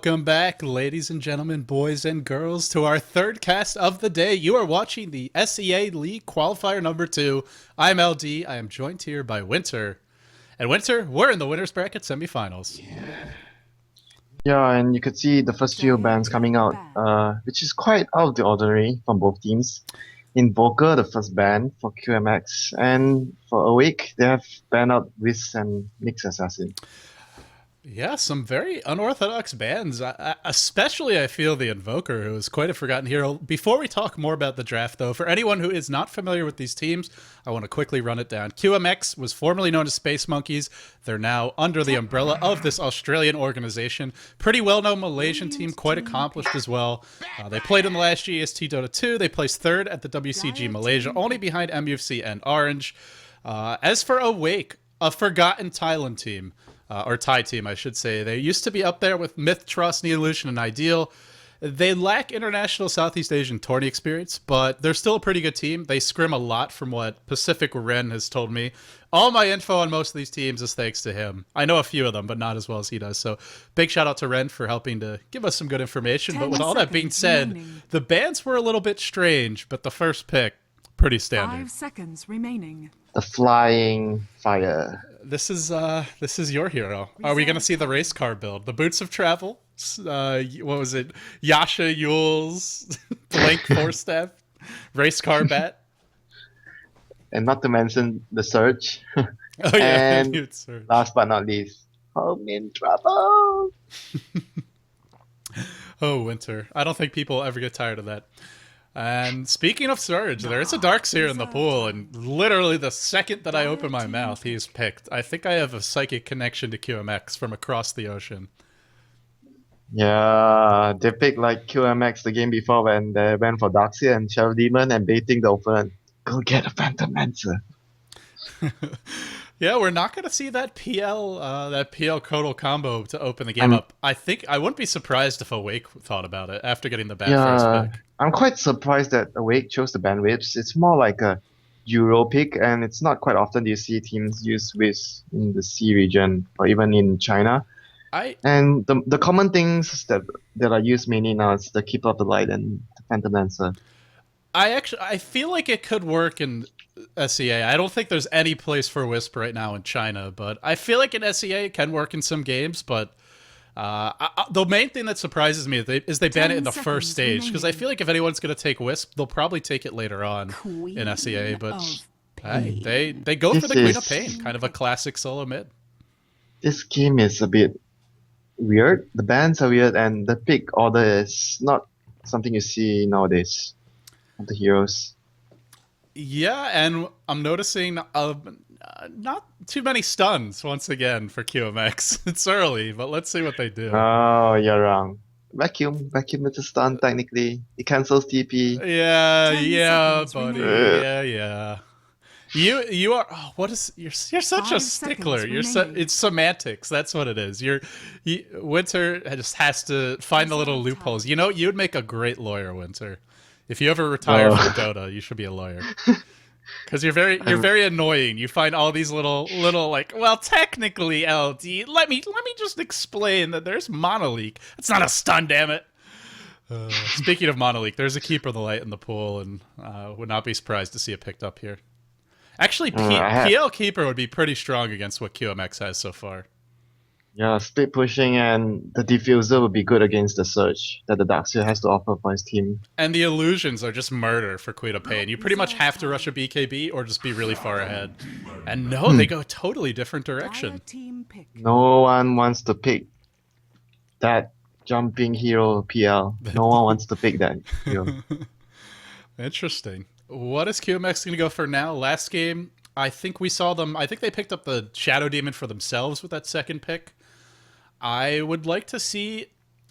Welcome back, ladies and gentlemen, boys and girls, to our third cast of the day. You are watching the SEA League Qualifier number 2. I'm LD. I am joined here by Winter. And Winter, we're in the winners bracket semifinals. Yeah, and you could see the first few bans coming out, which is quite out of the ordinary from both teams. Invoker, the first ban for QMX, and for Awake, they have banned out Wiz and Mix Assassin. Yeah, some very unorthodox bans. Especially, I feel the Invoker, who is quite a forgotten hero. Before we talk more about the draft, though, for anyone who is not familiar with these teams, I want to quickly run it down. QMX was formerly known as Space Monkeys. They're now under the umbrella of this Australian organization. Pretty well-known Malaysian team, quite accomplished as well. They played in the last GST Dota 2. They placed third at the WCG Malaysia, only behind MUFC and Orange. As for Awake, a forgotten Thailand team. Or Thai team, I should say. They used to be up there with Myth, Trust, Neolution, and Ideal. They lack international Southeast Asian tourney experience, but they're still a pretty good team. They scrim a lot from what Pacific Ren has told me. All my info on most of these teams is thanks to him. I know a few of them, but not as well as he does. So big shout out to Ren for helping to give us some good information. But with all that being said, the bans were a little bit strange, but the first pick, pretty standard. 5 seconds remaining. The Flying Fire. This is your hero. Are we going to see the race car build? The Boots of Travel? What was it? Yasha Yule's Blank Force Staff? Race car bat? And not to mention the Surge. Oh yeah, And last but not least, Home in Trouble. Oh, Winter. I don't think people ever get tired of that. And speaking of Surge, there is a Darkseer in the pool, and literally the second that I open my mouth, he's picked. I think I have a psychic connection to QMX from across the ocean. Yeah, they picked like QMX the game before when they went for Darkseer and Sheriff Demon and baiting the opponent. Go get a Phantom Mancer. Yeah, we're not going to see that PL Codal combo to open the game up. I think I wouldn't be surprised if Awake thought about it after getting the ban first pick. I'm quite surprised that Awake chose the ban Waves. It's more like a Euro pick, and it's not quite often you see teams use Waves in the C region or even in China. And the common things that are used mainly now is the Keeper of the Light and the Phantom Lancer. I feel like it could work in SEA. I don't think there's any place for Wisp right now in China, but I feel like in SEA it can work in some games. But the main thing that surprises me is they ban it in the first stage, because I feel like if anyone's going to take Wisp, they'll probably take it later on in SEA. But hey, they go for the Queen of Pain, kind of a classic solo mid. This game is a bit weird. The bans are weird, and the pick order is not something you see nowadays of the heroes. Yeah, and I'm noticing not too many stuns once again for QMX. It's early, but let's see what they do. Oh, you're wrong. Vacuum is a stun technically. It cancels TP. Yeah, buddy. Yeah. You are. Oh, what is? You're such a stickler. It's semantics. That's what it is. Winter just has to find the little loopholes. You know, you would make a great lawyer, Winter. If you ever retire from Dota, you should be a lawyer. Because you're very annoying. You find all these little like, well, technically, LD. Let me just explain that there's Monoleak. It's not a stun, damn it. Speaking of Monoleak, there's a Keeper of the Light in the pool, and would not be surprised to see it picked up here. Actually, PL Keeper would be pretty strong against what QMX has so far. Yeah, split pushing and the diffuser would be good against the Surge that the Darkseer has to offer for his team. And the illusions are just murder for Queen of Pain. You pretty much have to rush a BKB or just be really far ahead. And no, they go a totally different direction. No one wants to pick that jumping hero PL. No one wants to pick that hero. Interesting. What is QMX going to go for now? Last game, I think we saw them. I think they picked up the Shadow Demon for themselves with that second pick. I would like to see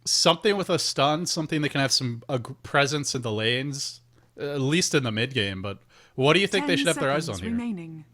something with a stun, something that can have some presence in the lanes, at least in the mid game. But what do you think they should have their eyes on here?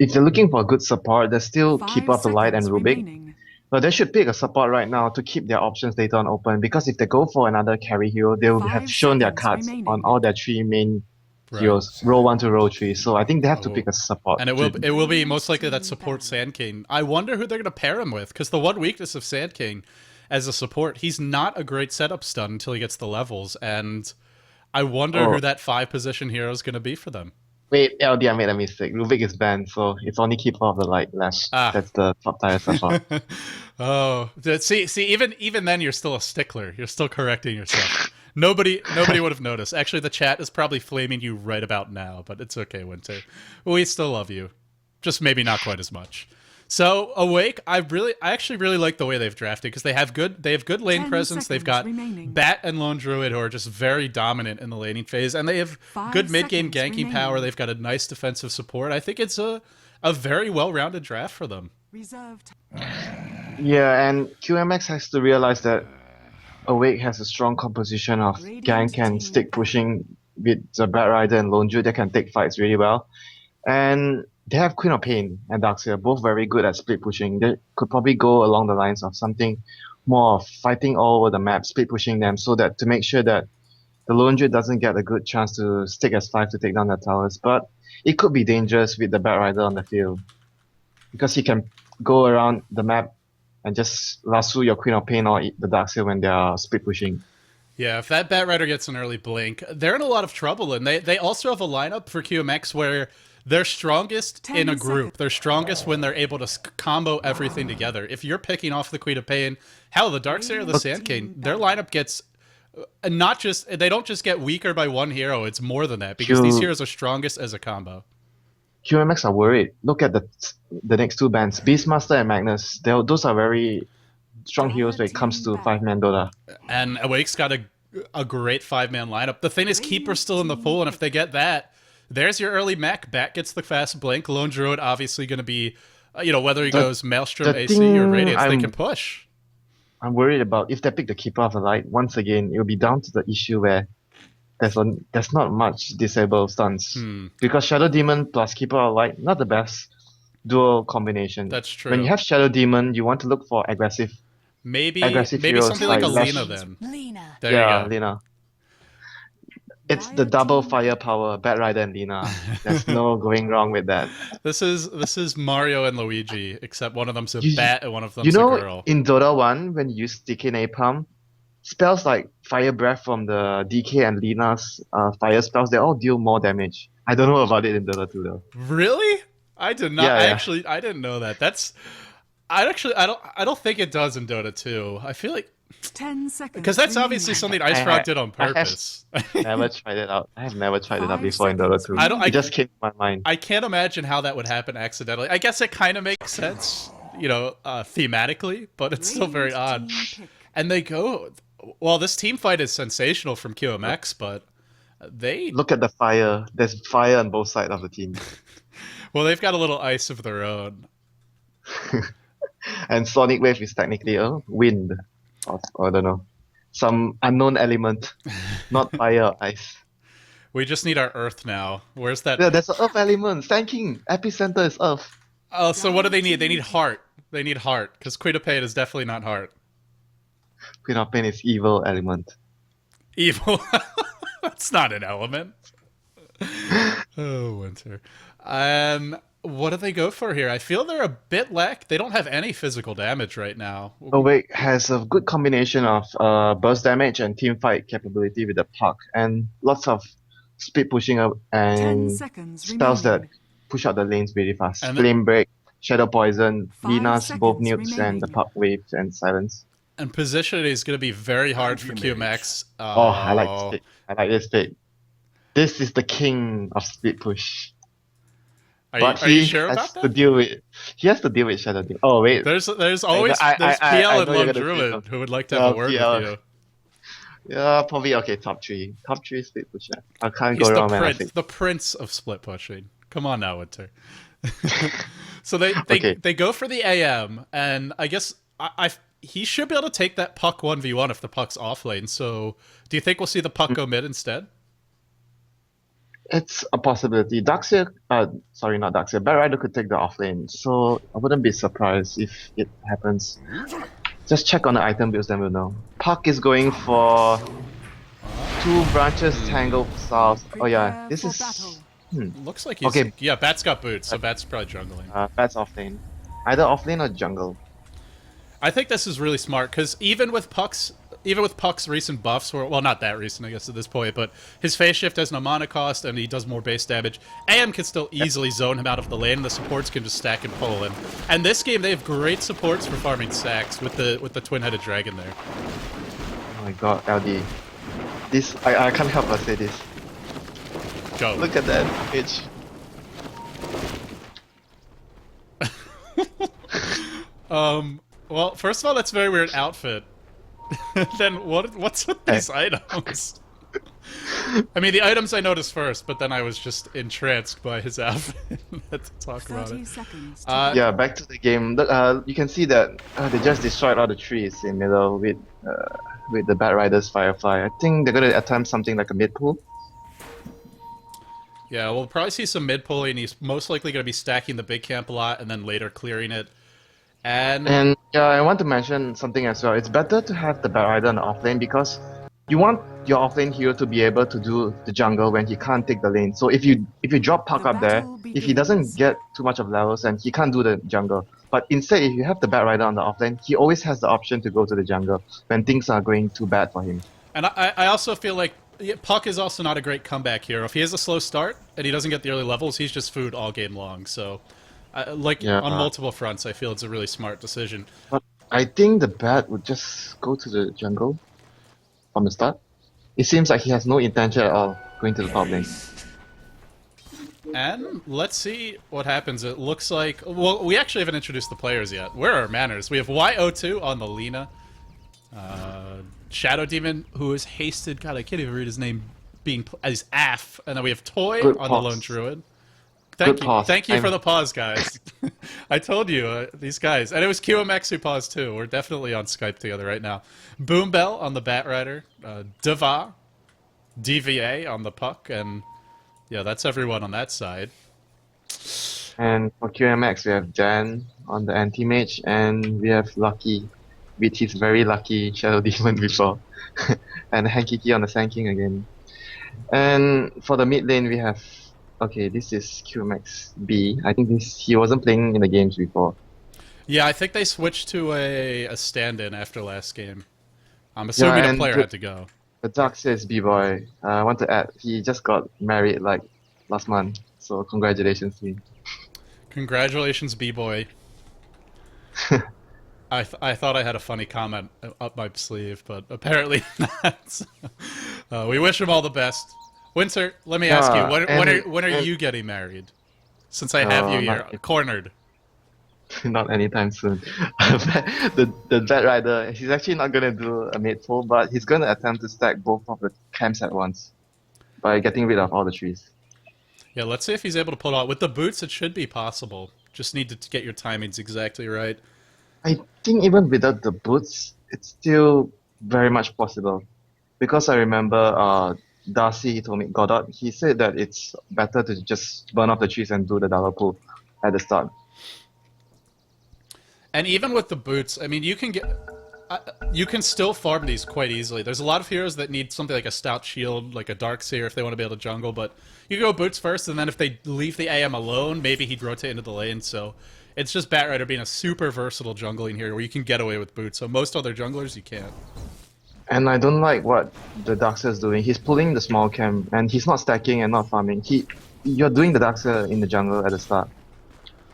If they're looking for a good support, there's still Keeper of the Light and Rubik. But they should pick a support right now to keep their options later on open, because if they go for another carry hero, they will have shown their cards on all their 3 main heroes, row 1 to row 3. So I think they have to pick a support. And it will be most likely that support Sand King. I wonder who they're going to pair him with, because the one weakness of Sand King as a support. He's not a great setup stun until he gets the levels, and I wonder Oh, who that 5 position hero is going to be for them. wait, LD, I made a mistake. Rubik is banned, so it's only Keeper of the Light Lash. Ah. That's the top tier support. Oh, see, even then, you're still a stickler. You're still correcting yourself. Nobody would have noticed. Actually, the chat is probably flaming you right about now, but it's okay, Winter. We still love you, just maybe not quite as much. So Awake, I actually really like the way they've drafted because they have good lane presence. They've got Bat and Lone Druid who are just very dominant in the laning phase, and they have good mid game ganking power. They've got a nice defensive support. I think it's a very well rounded draft for them. Reserved. Yeah, and QMX has to realize that Awake has a strong composition of gank and stick pushing with the Bat Rider and Lone Druid that can take fights really well. And they have Queen of Pain and Darkseer, both very good at split pushing. They could probably go along the lines of something more of fighting all over the map, split pushing them so that to make sure that the Lone Druid doesn't get a good chance to stick as 5 to take down the towers. But it could be dangerous with the Bat Rider on the field because he can go around the map and just lasso your Queen of Pain or the Darkseer when they are split pushing. Yeah, if that Bat Rider gets an early blink, they're in a lot of trouble, and they also have a lineup for QMX where they're strongest in a group. They're strongest when they're able to combo everything together. If you're picking off the Queen of Pain, hell, the Darkseer or the Sand King, their lineup gets not just they don't just get weaker by one hero. It's more than that because these heroes are strongest as a combo. QMX are worried. Look at the next two bands, Beastmaster and Magnus. Those are very strong heroes when it comes to 5-man Dota. And Awake's got a great 5-man lineup. The thing is, Keeper's still in the pool, and if they get that, there's your early mech. Bat gets the fast blink. Lone Druid obviously going to be, whether he goes Maelstrom, AC, or Radiance, they can push. I'm worried about if they pick the Keeper of the Light, once again, it'll be down to the issue where there's not much disable stuns. Because Shadow Demon plus Keeper of the Light, not the best dual combination. That's true. When you have Shadow Demon, you want to look for aggressive Maybe heroes something like a Lash. Lina then. Lina. There you go. Lina. It's the double firepower, Bat Rider and Lina. There's no going wrong with that. This is Mario and Luigi, except one of them's a bat and one of them's You know, a girl. in Dota 1, when you use DK Napalm, spells like Fire Breath from the DK and Lina's fire spells, they all deal more damage. I don't know about it in Dota 2 though. Really? I did not. Yeah. I didn't know that. I don't think it does in Dota 2. I feel like 10 seconds. because that's obviously something Ice Frog did on purpose. Never tried it out. I have never tried it out before in Dota 2. I It just came to my mind. I can't imagine how that would happen accidentally. I guess it kind of makes sense, thematically, but it's still very odd. And they go, well, this team fight is sensational from QMX, but they Look at the fire. There's fire on both sides of the team. well, they've got a little ice of their own. And Sonic Wave is technically a wind. Or I don't know. Some unknown element. Not fire or ice. We just need our Earth now. Where's that? Yeah, there's an Earth element. Sand King. Epicenter is Earth. Oh, so what do they need? They need Heart. They need Heart, because Queen of Pain is definitely not Heart. Queen of Pain is evil element. Evil. That's not an element. Oh, Winter. What do they go for here? I feel they're a bit lack. They don't have any physical damage right now. Awake has a good combination of burst damage and team fight capability with the puck, and lots of speed pushing up and spells that push out the lanes really fast. And Flame Break, Shadow Poison, 5 Lina's both seconds nukes and the remaining. puck waves and silence. And positioning is going to be very hard for QMX. Oh, I like this pick. I like this pick. This is the king of speed push. Are you sure about that? He has to deal with Shadow Demon. Oh wait, There's always I there's I PL and know you're Lone gonna say Druid something. who would like to have a word PL. with you. yeah, probably okay. Top three speed pusher. I can't He's go the wrong, man. I prince, think. the prince of split pushing. Come on now, Winter. So they Okay. they go for the AM, and I guess he should be able to take that puck 1v1 if the puck's off lane. So do you think we'll see the puck go mid instead? It's a possibility. Darkseer, sorry, not Darkseer. Bat Rider could take the offlane, so I wouldn't be surprised if it happens. Just check on the item builds, then we'll know. Puck is going for 2 branches tangled south. Oh yeah, this is Looks like he's Okay. Yeah, Bat's got boots, so Bat's probably jungling. Bat's offlane. Either offlane or jungle. I think this is really smart because even with Puck's recent buffs, well, not that recent, I guess, at this point, but his phase shift has no mana cost and he does more base damage. AM can still easily zone him out of the lane, and the supports can just stack and pull him. And this game, they have great supports for farming sacks with the twin-headed dragon there. Oh my god, LD. This, I can't help but say this. Go. Look at that bitch. Well, first of all, that's a very weird outfit. Then what's with these items? I mean, the items I noticed first, but then I was just entranced by his outfit. Let's talk about it. Yeah, back to the game. You can see that they just destroyed all the trees in middle with the Bat Rider's Firefly. I think they're gonna attempt something like a mid pull. Yeah, we'll probably see some mid pulling. And he's most likely going to be stacking the big camp a lot, and then later clearing it. And yeah, I want to mention something as well. It's better to have the Bat Rider on the offlane because you want your offlane hero to be able to do the jungle when he can't take the lane. So if you drop Puck up there, if he doesn't get too much of levels, then he can't do the jungle. But instead, if you have the Bat Rider on the offlane, he always has the option to go to the jungle when things are going too bad for him. And I also feel like Puck is also not a great comeback hero. If he has a slow start and he doesn't get the early levels, he's just food all game long. So, on multiple fronts, I feel it's a really smart decision. But I think the Bat would just go to the jungle from the start. It seems like he has no intention at all going to the top lane. And let's see what happens. It looks like... Well, we actually haven't introduced the players yet. Where are our manners? We have YO2 on the Lina. Shadow Demon, who is hasted... God, I can't even read his name. As AF. And then we have Toy on the Lone Druid. Thank you for the pause, guys. I told you, these guys. And it was QMX who paused, too. We're definitely on Skype together right now. Boom Bell on the Bat Rider. Deva. DVA on the Puck. And, yeah, that's everyone on that side. And for QMX, we have Jan on the Anti-Mage. And we have Lucky with his very lucky Shadow Demon before. And Hankiki on the Sand King again. And for the mid lane, we have... Okay, this is QMX B. I think he wasn't playing in the games before. Yeah, I think they switched to a stand-in after last game. I'm assuming a player had to go. The Dark says B-Boy. I want to add, he just got married like last month. So congratulations to him. Congratulations, B-Boy. I thought I had a funny comment up my sleeve, but apparently not. We wish him all the best. Winter, let me ask you, when are you getting married? Since I have you here, cornered. Not anytime soon. the Bat Rider, he's actually not going to do a mid pull, but he's going to attempt to stack both of the camps at once by getting rid of all the trees. Yeah, let's see if he's able to pull it out. With the boots, it should be possible. Just need to get your timings exactly right. I think even without the boots, it's still very much possible. Because I remember Darcy, he told me, Godot, he said that it's better to just burn off the trees and do the double pull at the start. And even with the boots, I mean, you can still farm these quite easily. There's a lot of heroes that need something like a stout shield, like a Darkseer if they want to be able to jungle, but you go boots first, and then if they leave the AM alone, maybe he'd rotate into the lane, so it's just Bat Rider being a super versatile jungling hero where you can get away with boots, so most other junglers you can't. And I don't like what the Darkseer is doing. He's pulling the small camp, and he's not stacking and not farming. You're doing the Darkseer in the jungle at the start.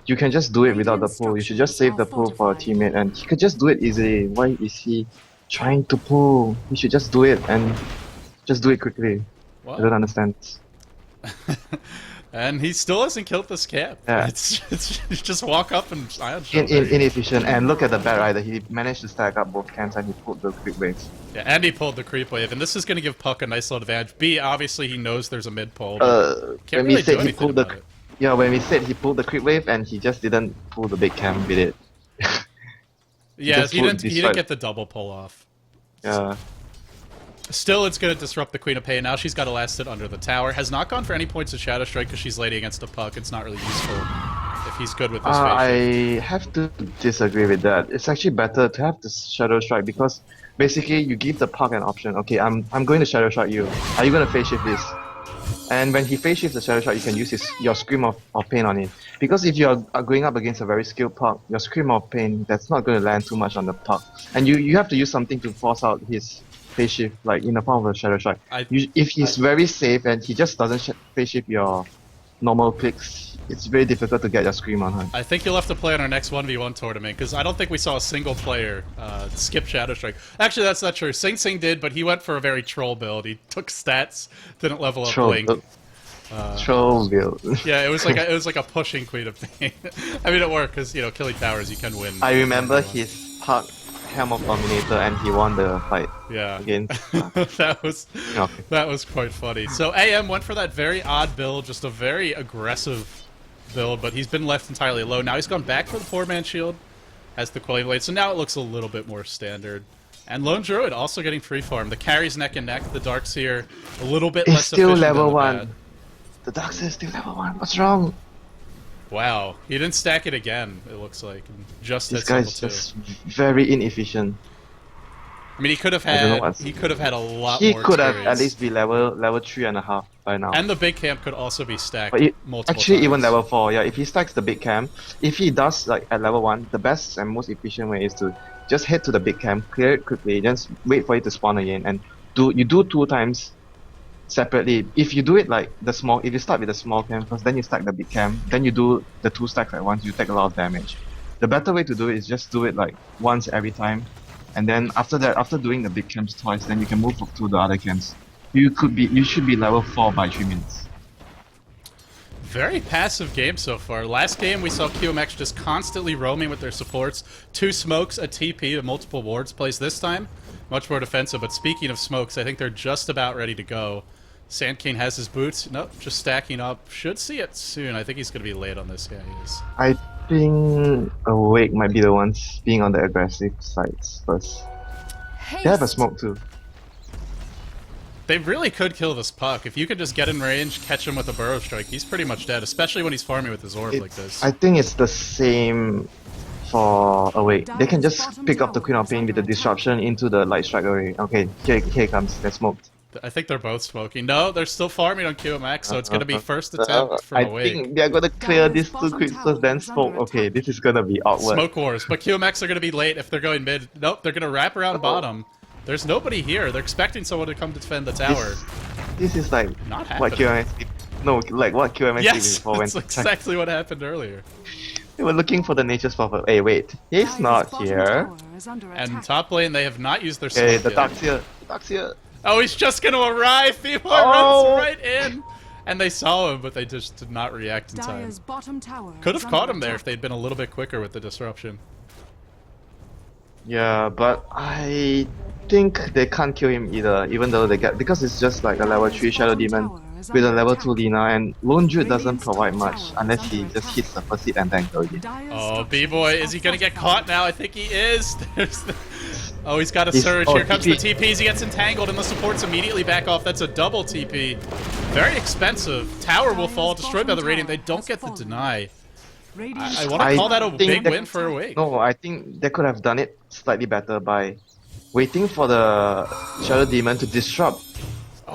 You can just do it without the pull. You should just save the pull for a teammate, and he could just do it easily. Why is he trying to pull? He should just do it, and just do it quickly. What? I don't understand. And he still hasn't killed this camp. Yeah. It's just walk up and inefficient. And look at the Bat Rider. He managed to stack up both camps and he pulled the creep waves. Yeah, and he pulled the creep wave, and this is going to give Puck a nice little advantage. B, obviously he knows the's a mid pull. Can't really do anything about it. Yeah, when we said he pulled the creep wave and he just didn't pull the big camp with it. Yeah, he didn't get the double pull off. Yeah. Still, it's going to disrupt the Queen of Pain. Now she's got to last it under the tower. Has not gone for any points of Shadow Strike because she's lady against a Puck. It's not really useful if he's good with this face. I have to disagree with that. It's actually better to have the Shadow Strike because basically you give the Puck an option. Okay, I'm going to Shadow Strike you. Are you going to face shift this? And when he face shifts the Shadow Strike, you can use your Scream of Pain on it. Because if are going up against a very skilled puck, your Scream of Pain, that's not going to land too much on the puck. And you have to use something to force out his phase shift, like in the form of a Shadow Strike. If he's very safe and he just doesn't phase shift your normal clicks, it's very difficult to get your Scream on him. I think you'll have to play on our next 1v1 tournament, because I don't think we saw a single player skip Shadow Strike. Actually, that's not true. Sing Sing did, but he went for a very troll build. He took stats, didn't level up Blink. Troll build. Yeah, it was like a pushing Queen of Pain. I mean, it worked because killing towers you can win. I remember his puck Helm of Dominator and he won the fight. Yeah, against. that was quite funny. So AM went for that very odd build, just a very aggressive build, but he's been left entirely alone. Now he's gone back for the 4-man shield as the Quelling Blade, so now it looks a little bit more standard. And Lone Druid also getting free farm. The carry's neck and neck. The Darkseer a little bit less still efficient level than the 1. bad. The Darkseer is still level 1. What's wrong? Wow, he didn't stack it again, it looks like. And just this guy's just very inefficient. I mean, he could have had a lot more. He could have carries. at least be level 3.5 by now. And the big camp could also be stacked multiple actually times. Even level 4, yeah. If he stacks the big camp, if he does like at level 1, the best and most efficient way is to just head to the big camp, clear it quickly, just wait for it to spawn again, and you do 2 times separately. If you do it like if you start with the small camp first, then you stack the big camp, then you do the 2 stacks at once, you take a lot of damage. The better way to do it is just do it like once every time, and then after that, after doing the big camps twice, then you can move up to the other camps. You should be level 4 by 3 minutes. Very passive game so far. Last game we saw QMX just constantly roaming with their supports. 2 smokes, a TP, and multiple wards plays. This time, much more defensive. But speaking of smokes, I think they're just about ready to go. Sand King has his boots. Nope, just stacking up. Should see it soon. I think he's going to be late on this. Yeah, he is. I think Awake might be the ones being on the aggressive sides first. They have a smoke too. They really could kill this puck. If you could just get in range, catch him with a Burrow Strike, he's pretty much dead, especially when he's farming with his orb like this. I think it's the same for Awake. They can just pick up the Queen of Pain with the disruption into the Light Strike array. Okay, here it comes. They're smoked. I think they're both smoking. No, they're still farming on QMX, so it's going to be first attempt from Awake. I think they're going to clear these 2 creeps first, then smoke. Okay, this is going to be awkward. Smoke wars, but QMX are going to be late if they're going mid. Nope, they're going to wrap around bottom. There's nobody here. They're expecting someone to come to defend the tower. This is like not what QMX did. No, like what QMX did before. Yes, that's exactly what happened earlier. They were looking for the nature's prophet. Hey, wait. He's not here. And top lane, they have not used their smoke Hey, the yet. Darkseer. Oh, he's just going to arrive. B-Boy runs right in. And they saw him, but they just did not react in time. Could have caught him there if they'd been a little bit quicker with the disruption. Yeah, but I think they can't kill him either, even though they get, because it's just like a level 3 Shadow Demon with a level 2 Lina, and Lone Druid doesn't provide much unless he just hits the first hit and then go again. Oh, B-Boy, is he gonna get caught now? I think he is. Oh, he's got a surge. Here comes the TPs. He gets entangled, and the supports immediately back off. That's a double TP. Very expensive. Tower will fall, destroyed by the Radiant. They don't get the deny. I want to call that a big win for Awake. No, I think they could have done it slightly better by waiting for the Shadow Demon to disrupt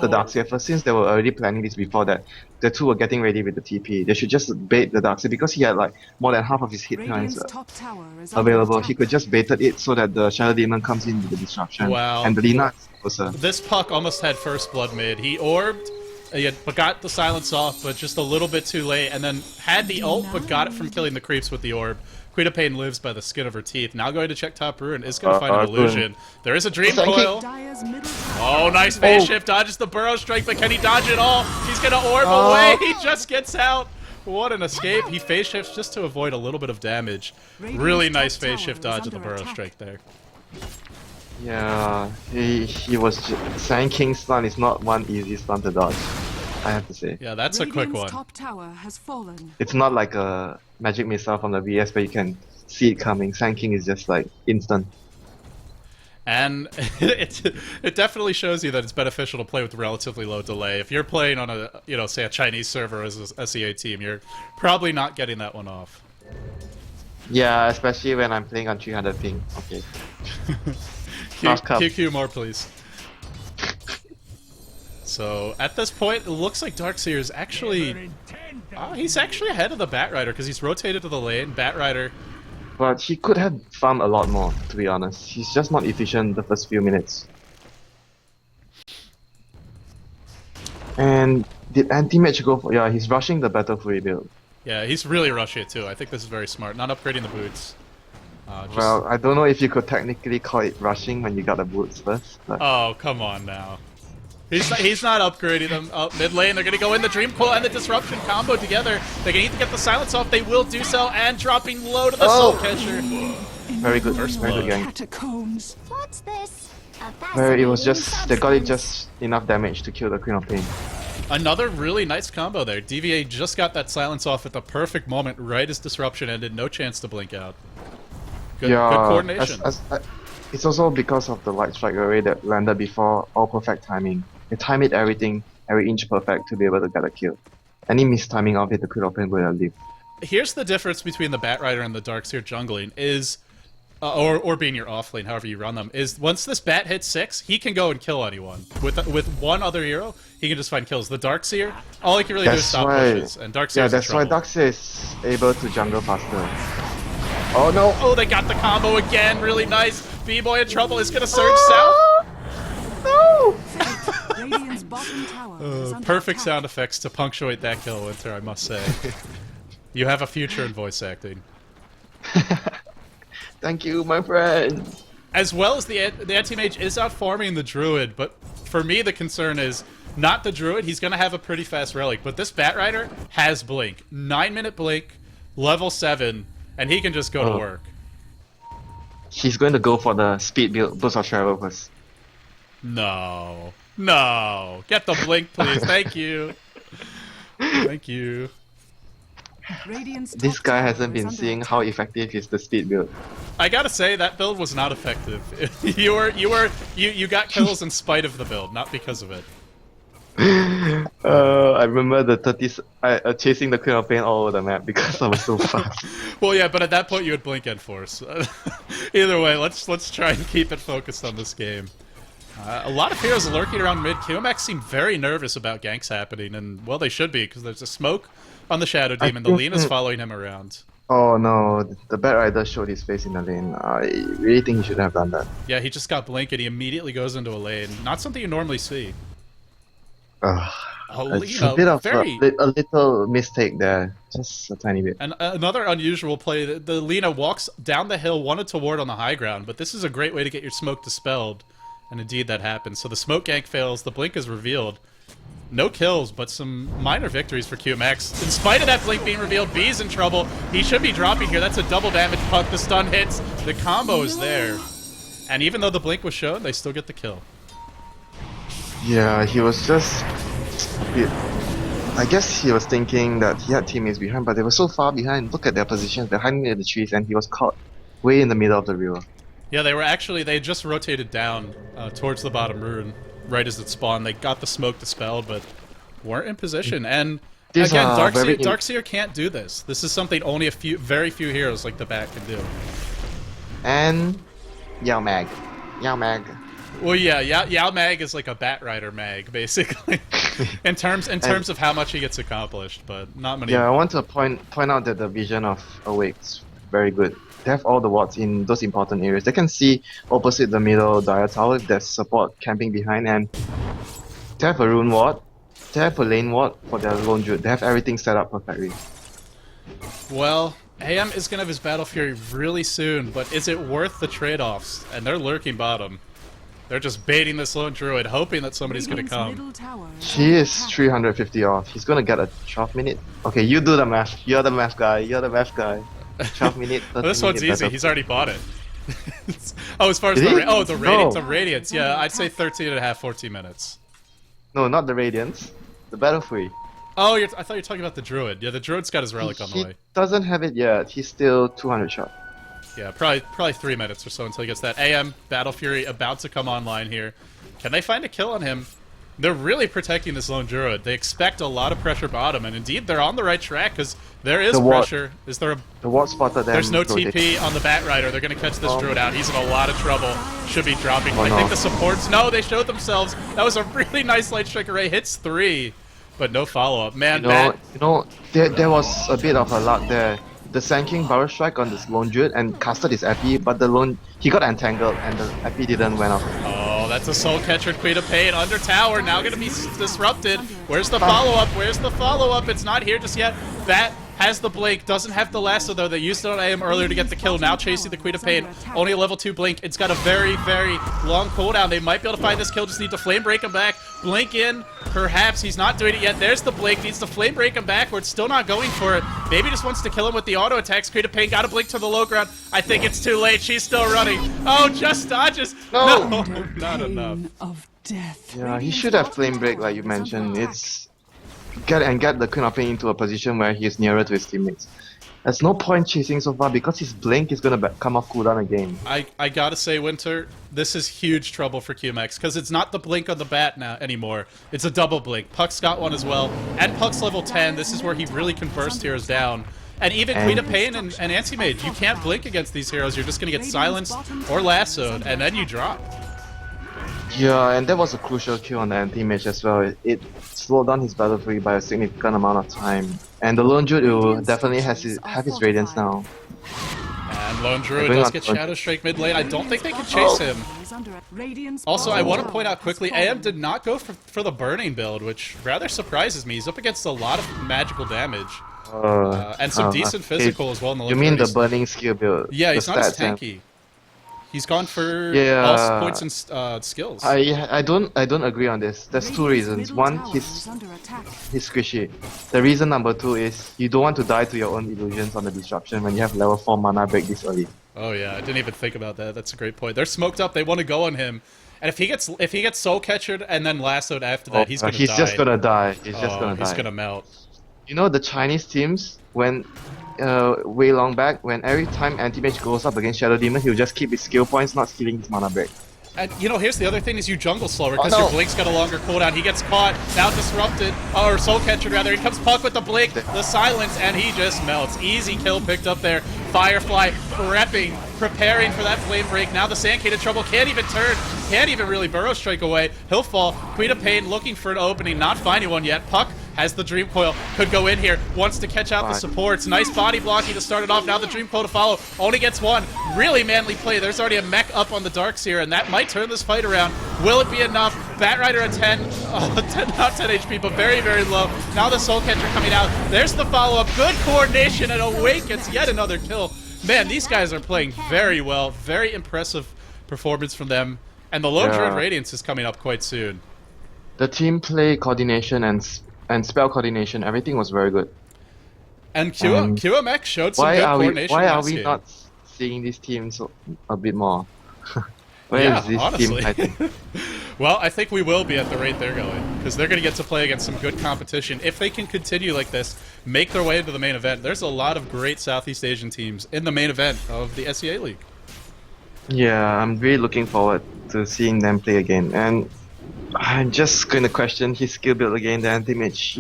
the Darkseer first, since they were already planning this before that. The 2 were getting ready with the TP. They should just bait the Darkseer because he had like more than half of his hit points available. He could just baited it so that the Shadow Demon comes in with the disruption. Wow. And the Lina is closer. This puck almost had first blood mid. He orbed, but got the silence off, but just a little bit too late, and then had the ult, but got it from killing the creeps with the orb. Queen of Pain lives by the skin of her teeth. Now going to check top ruin, is going to find an illusion. There is a dream coil. Oh, nice phase shift, dodges the Burrow Strike, but can he dodge it all? He's going to orb away, he just gets out. What an escape. He phase shifts just to avoid a little bit of damage. Really nice phase shift dodge of the Burrow Strike there. Yeah, he was Sand King's stun is not one easy stun to dodge, I have to say. Yeah, that's a quick one. It's not like a magic missile from the VS where you can see it coming. Sand King is just like instant. And it definitely shows you that it's beneficial to play with relatively low delay. If you're playing on a, say a Chinese server as a SEA team, you're probably not getting that one off. Yeah, especially when I'm playing on 300 ping. Okay. QQ more, please. So at this point, it looks like Darkseer is actually... he's actually ahead of the Batrider because he's rotated to the lane. Batrider... But he could have farmed a lot more, to be honest. He's just not efficient the first few minutes. And did anti-match go for... Yeah, he's rushing the Battle Fury build. Yeah, he's really rushing it too. I think this is very smart. Not upgrading the boots. Well, I don't know if you could technically call it rushing when you got the boots first. But... Oh, come on now. He's not upgrading them. Mid lane, they're gonna go in the Dream Coil and the Disruption combo together. They're gonna need to get the silence off. They will do so, and dropping low to the Soul Catcher. Very good. First Very good gang. Catacombs. What's this? Where it was just... They got it just enough damage to kill the Queen of Pain. Another really nice combo there. DVA just got that silence off at the perfect moment, right as Disruption ended. No chance to blink out. Good coordination. It's also because of the Light Strike array that landed before all perfect timing. They time it every inch perfect to be able to get a kill. Any mistiming of it, the Queen of Pain will leave. Here's the difference between the Batrider and the Darkseer jungling is, or being your offlane, however you run them, is once this Bat hits 6, he can go and kill anyone. With one other hero, he can just find kills. The Darkseer, all he can really do is stop pushes, and Darkseer's Yeah, that's in why trouble. Darkseer is able to jungle faster. Oh no! Oh, they got the combo again, really nice. B-Boy in trouble is gonna surge south. No! Radiant's bottom tower is under Perfect attack. sound effects to punctuate that kill, Winter, I must say. You have a future in voice acting. Thank you, my friend. As well as the anti-mage is out farming the druid, but for me the concern is not the druid. He's gonna have a pretty fast relic, but this Batrider has blink, 9-minute blink, level 7, and he can just go to work. He's going to go for the speed build, burst of travel first. No, get the blink, please. Thank you. Thank you. Radiant's This top guy tower hasn't is been under seeing attack. how effective is the speed build. I gotta say that build was not effective. You got kills in spite of the build, not because of it. I remember the 30s chasing the Queen of Pain all over the map because I was so fast. Well, yeah, but at that point you had blink and force. Either way, let's try and keep it focused on this game. A lot of heroes lurking around mid. QMX seem very nervous about ganks happening, and well, they should be because there's a smoke on the Shadow Demon. The Lena's following him around. Oh no, the Batrider showed his face in the lane. I really think he shouldn't have done that. Yeah, he just got blink and he immediately goes into a lane. Not something you normally see. Oh, It's a bit of very... a little mistake there, just a tiny bit. And another unusual play, the Lena walks down the hill, wanted to ward on the high ground, but this is a great way to get your smoke dispelled. And indeed that happens. So the smoke gank fails, the blink is revealed. No kills, but some minor victories for QMX. In spite of that blink being revealed, B's in trouble. He should be dropping here. That's a double damage puck. The stun hits. The combo is there. And even though the blink was shown, they still get the kill. Yeah, he was just... I guess he was thinking that he had teammates behind, but they were so far behind. Look at their positions. They're hiding in the trees, and he was caught way in the middle of the river. Yeah, they just rotated down towards the bottom rune right as it spawned. They got the smoke dispelled, but weren't in position. And These again, are very- Darkseer can't do this. This is something only very few heroes like the Bat can do. And... Yao Mag. Well, yeah, Yao Mag is like a Batrider mag, basically, in terms of how much he gets accomplished, but not many. Yeah, I want to point out that the vision of Awake's very good. They have all the wards in those important areas. They can see opposite the middle Dire Tower if there's support camping behind, and they have a rune ward, they have a lane ward for their lone druid. They have everything set up perfectly. Well, AM is gonna have his Battle Fury really soon, but is it worth the trade-offs? And they're lurking bottom. They're just baiting this lone druid, hoping that somebody's gonna Radiant's come. middle tower He under is attack. 350 off. He's gonna get a 12 minute. Okay, you do the math. You're the math guy. 12 minute. Well, this one's easy. Battle. He's already bought it. Oh, as far as Did he? the radiance, No. the radiance. Yeah, I'd say 13 and a half, 14 minutes. No, not the Radiance. The Battle Free. Oh, I thought you were talking about the druid. Yeah, the druid's got his relic on the He way. doesn't have it yet. He's still 200 shot. Yeah, probably 3 minutes or so until he gets that. AM Battle Fury about to come online here. Can they find a kill on him? They're really protecting this lone druid. They expect a lot of pressure bottom, and indeed they're on the right track because there is pressure. Is there a... The ward spotted them. There's no TP on the Bat Rider. They're going to catch this druid out. He's in a lot of trouble. Should be dropping. I think the supports... No, they showed themselves. That was a really nice Light Strike Array. Hits 3, but no follow-up. Man, there was a bit of a luck there. The Sand King Barrel Strike on this lone druid and casted his epi, but he got entangled and the epi didn't went off. Oh, that's a Soul Catcher. Queen of Pain under tower. Now going to be disrupted. Where's the follow-up? Where's the follow-up? It's not here just yet. That has the blink. Doesn't have the lasso, though. They used it on AM earlier to get the kill. Now chasing the Queen of Pain. Only a level 2 blink. It's got a very, very long cooldown. They might be able to find this kill. Just need to flame break him back. Blink in. Perhaps he's not doing it yet. There's the blink. Needs to flame break him backwards. Still not going for it. Maybe just wants to kill him with the auto attacks. Queen of Pain got a blink to the low ground. I think it's too late. She's still running. Oh, just dodges. No, not enough. Of death. Yeah, he should have flame break like you mentioned. It's get the Queen of Pain into a position where he is nearer to his teammates. There's no point chasing so far because his blink is gonna come off cooldown again. I gotta say, Winter, this is huge trouble for QMX because it's not the blink on the bat now anymore. It's a double blink. Puck's got one as well, and Puck's level 10. This is where he really can burst heroes down. And even Queen of Pain and Anti-Mage, you can't blink against these heroes. You're just gonna get silenced or lassoed, and then you drop. Yeah, and that was a crucial kill on the anti-mage as well. It slowed down his battle free by a significant amount of time. And the Lone Druid will definitely have his Radiance now. And Lone Druid does get Shadow Strike mid lane. I don't think they can chase him. Also, I want to point out quickly, AM did not go for the Burning build, which rather surprises me. He's up against a lot of magical damage. And some decent physical as well in the lane. You mean the Burning skill build? Yeah, he's not as tanky. He's gone for all points and skills. I don't agree on this. There's two reasons. One, he's squishy. The reason number 2 is you don't want to die to your own illusions on the disruption when you have level 4 mana break this early. Oh yeah, I didn't even think about that. That's a great point. They're smoked up. They want to go on him, and if he gets soul catchered and then lassoed after that, he's gonna die. He's just gonna die. He's gonna melt. You know the Chinese teams when. Way long back, when every time Anti-Mage goes up against Shadow Demon, he'll just keep his skill points, not stealing his mana break. And you know, here's the other thing: is you jungle slower because your blink's got a longer cooldown. He gets caught, now disrupted, or soul catcher rather. Here comes Puck with the blink, the silence, and he just melts. Easy kill picked up there. Firefly preparing for that flame break. Now the Sand King in trouble, can't even turn, can't even really burrow strike away. He'll fall. Queen of Pain looking for an opening, not finding one yet. Puck has the Dream Coil, could go in here, wants to catch out the supports. Nice body blocking to start it off. Now the Dream Coil to follow, only gets one. Really manly play. There's already a mech up on the Darkseer, and that might turn this fight around. Will it be enough? Bat Rider at 10, not 10 HP, but very, very low. Now the Soul Catcher coming out. There's the follow-up. Good coordination, and Awake gets yet another kill. Man, these guys are playing very well. Very impressive performance from them. And the Lone Druid Radiance is coming up quite soon. The team play coordination and spell coordination, everything was very good. And QMX showed some good coordination. Why are we not seeing these teams a bit more? Where is this honestly. team, I think? Well, I think we will be at the rate they're going, because they're going to get to play against some good competition. If they can continue like this, make their way into the main event, there's a lot of great Southeast Asian teams in the main event of the SEA League. Yeah, I'm really looking forward to seeing them play again. And I'm just going to question his skill build again, the Anti-Mage.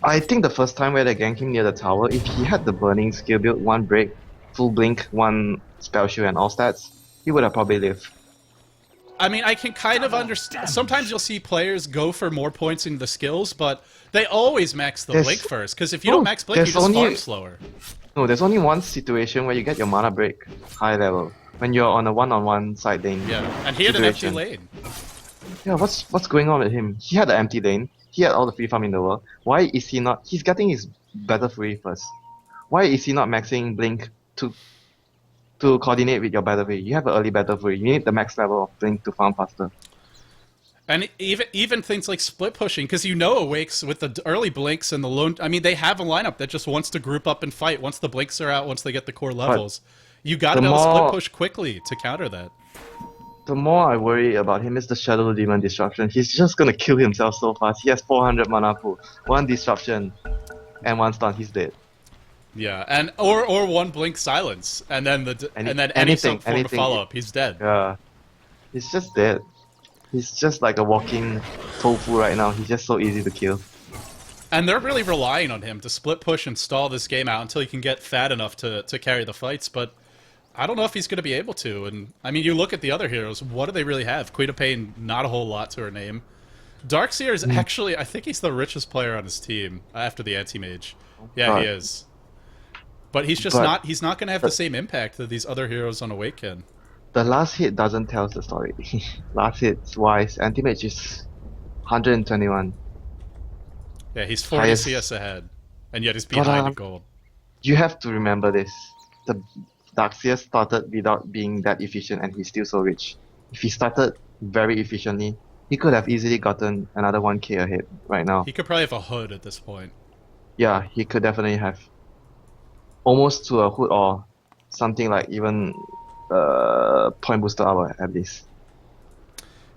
I think the first time where they ganked him near the tower, if he had the burning skill build, 1 break, full blink, 1 spell shield and all stats, he would have probably lived. I mean, I can kind of understand. Sometimes you'll see players go for more points in the skills, but they always max the blink first, because if you don't max blink, you just farm slower. No, there's only one situation where you get your mana break high level, when you're on a one-on-one side lane. Yeah, and he had an empty lane. Yeah, what's going on with him? He had an empty lane, he had all the free farm in the world. Why is he not... He's getting his battle free first. Why is he not maxing blink to coordinate with your battle free? You have an early battle free. You need the max level of blink to farm faster. And even things like split pushing, because you know Awakes with the early blinks and the lone... I mean, they have a lineup that just wants to group up and fight once the blinks are out, once they get the core levels. You gotta be able to split push quickly to counter that. The more I worry about him is the Shadow Demon disruption. He's just gonna kill himself so fast. He has 400 mana pool, 1 disruption, and 1 stun, he's dead. Yeah, and or 1 blink silence, and then any form of follow up, he's dead. Yeah, he's just dead. He's just like a walking tofu right now. He's just so easy to kill. And they're really relying on him to split push and stall this game out until he can get fat enough to carry the fights, but I don't know if he's going to be able to. And I mean, you look at the other heroes, what do they really have? Queen of Pain, not a whole lot to her name. Darkseer is actually, I think he's the richest player on his team after the Anti-Mage. Yeah, he is. But he's just he's not going to have the same impact that these other heroes on Awake can. The last hit doesn't tell the story. Last hits wise, Anti-Mage is 121. Yeah, he's 40 Highest. CS ahead, and yet he's behind in gold. You have to remember this. The Darkseer started without being that efficient and he's still so rich. If he started very efficiently, he could have easily gotten another 1k ahead right now. He could probably have a hood at this point. Yeah, he could definitely have. Almost to a hood or something like even point booster hour at least.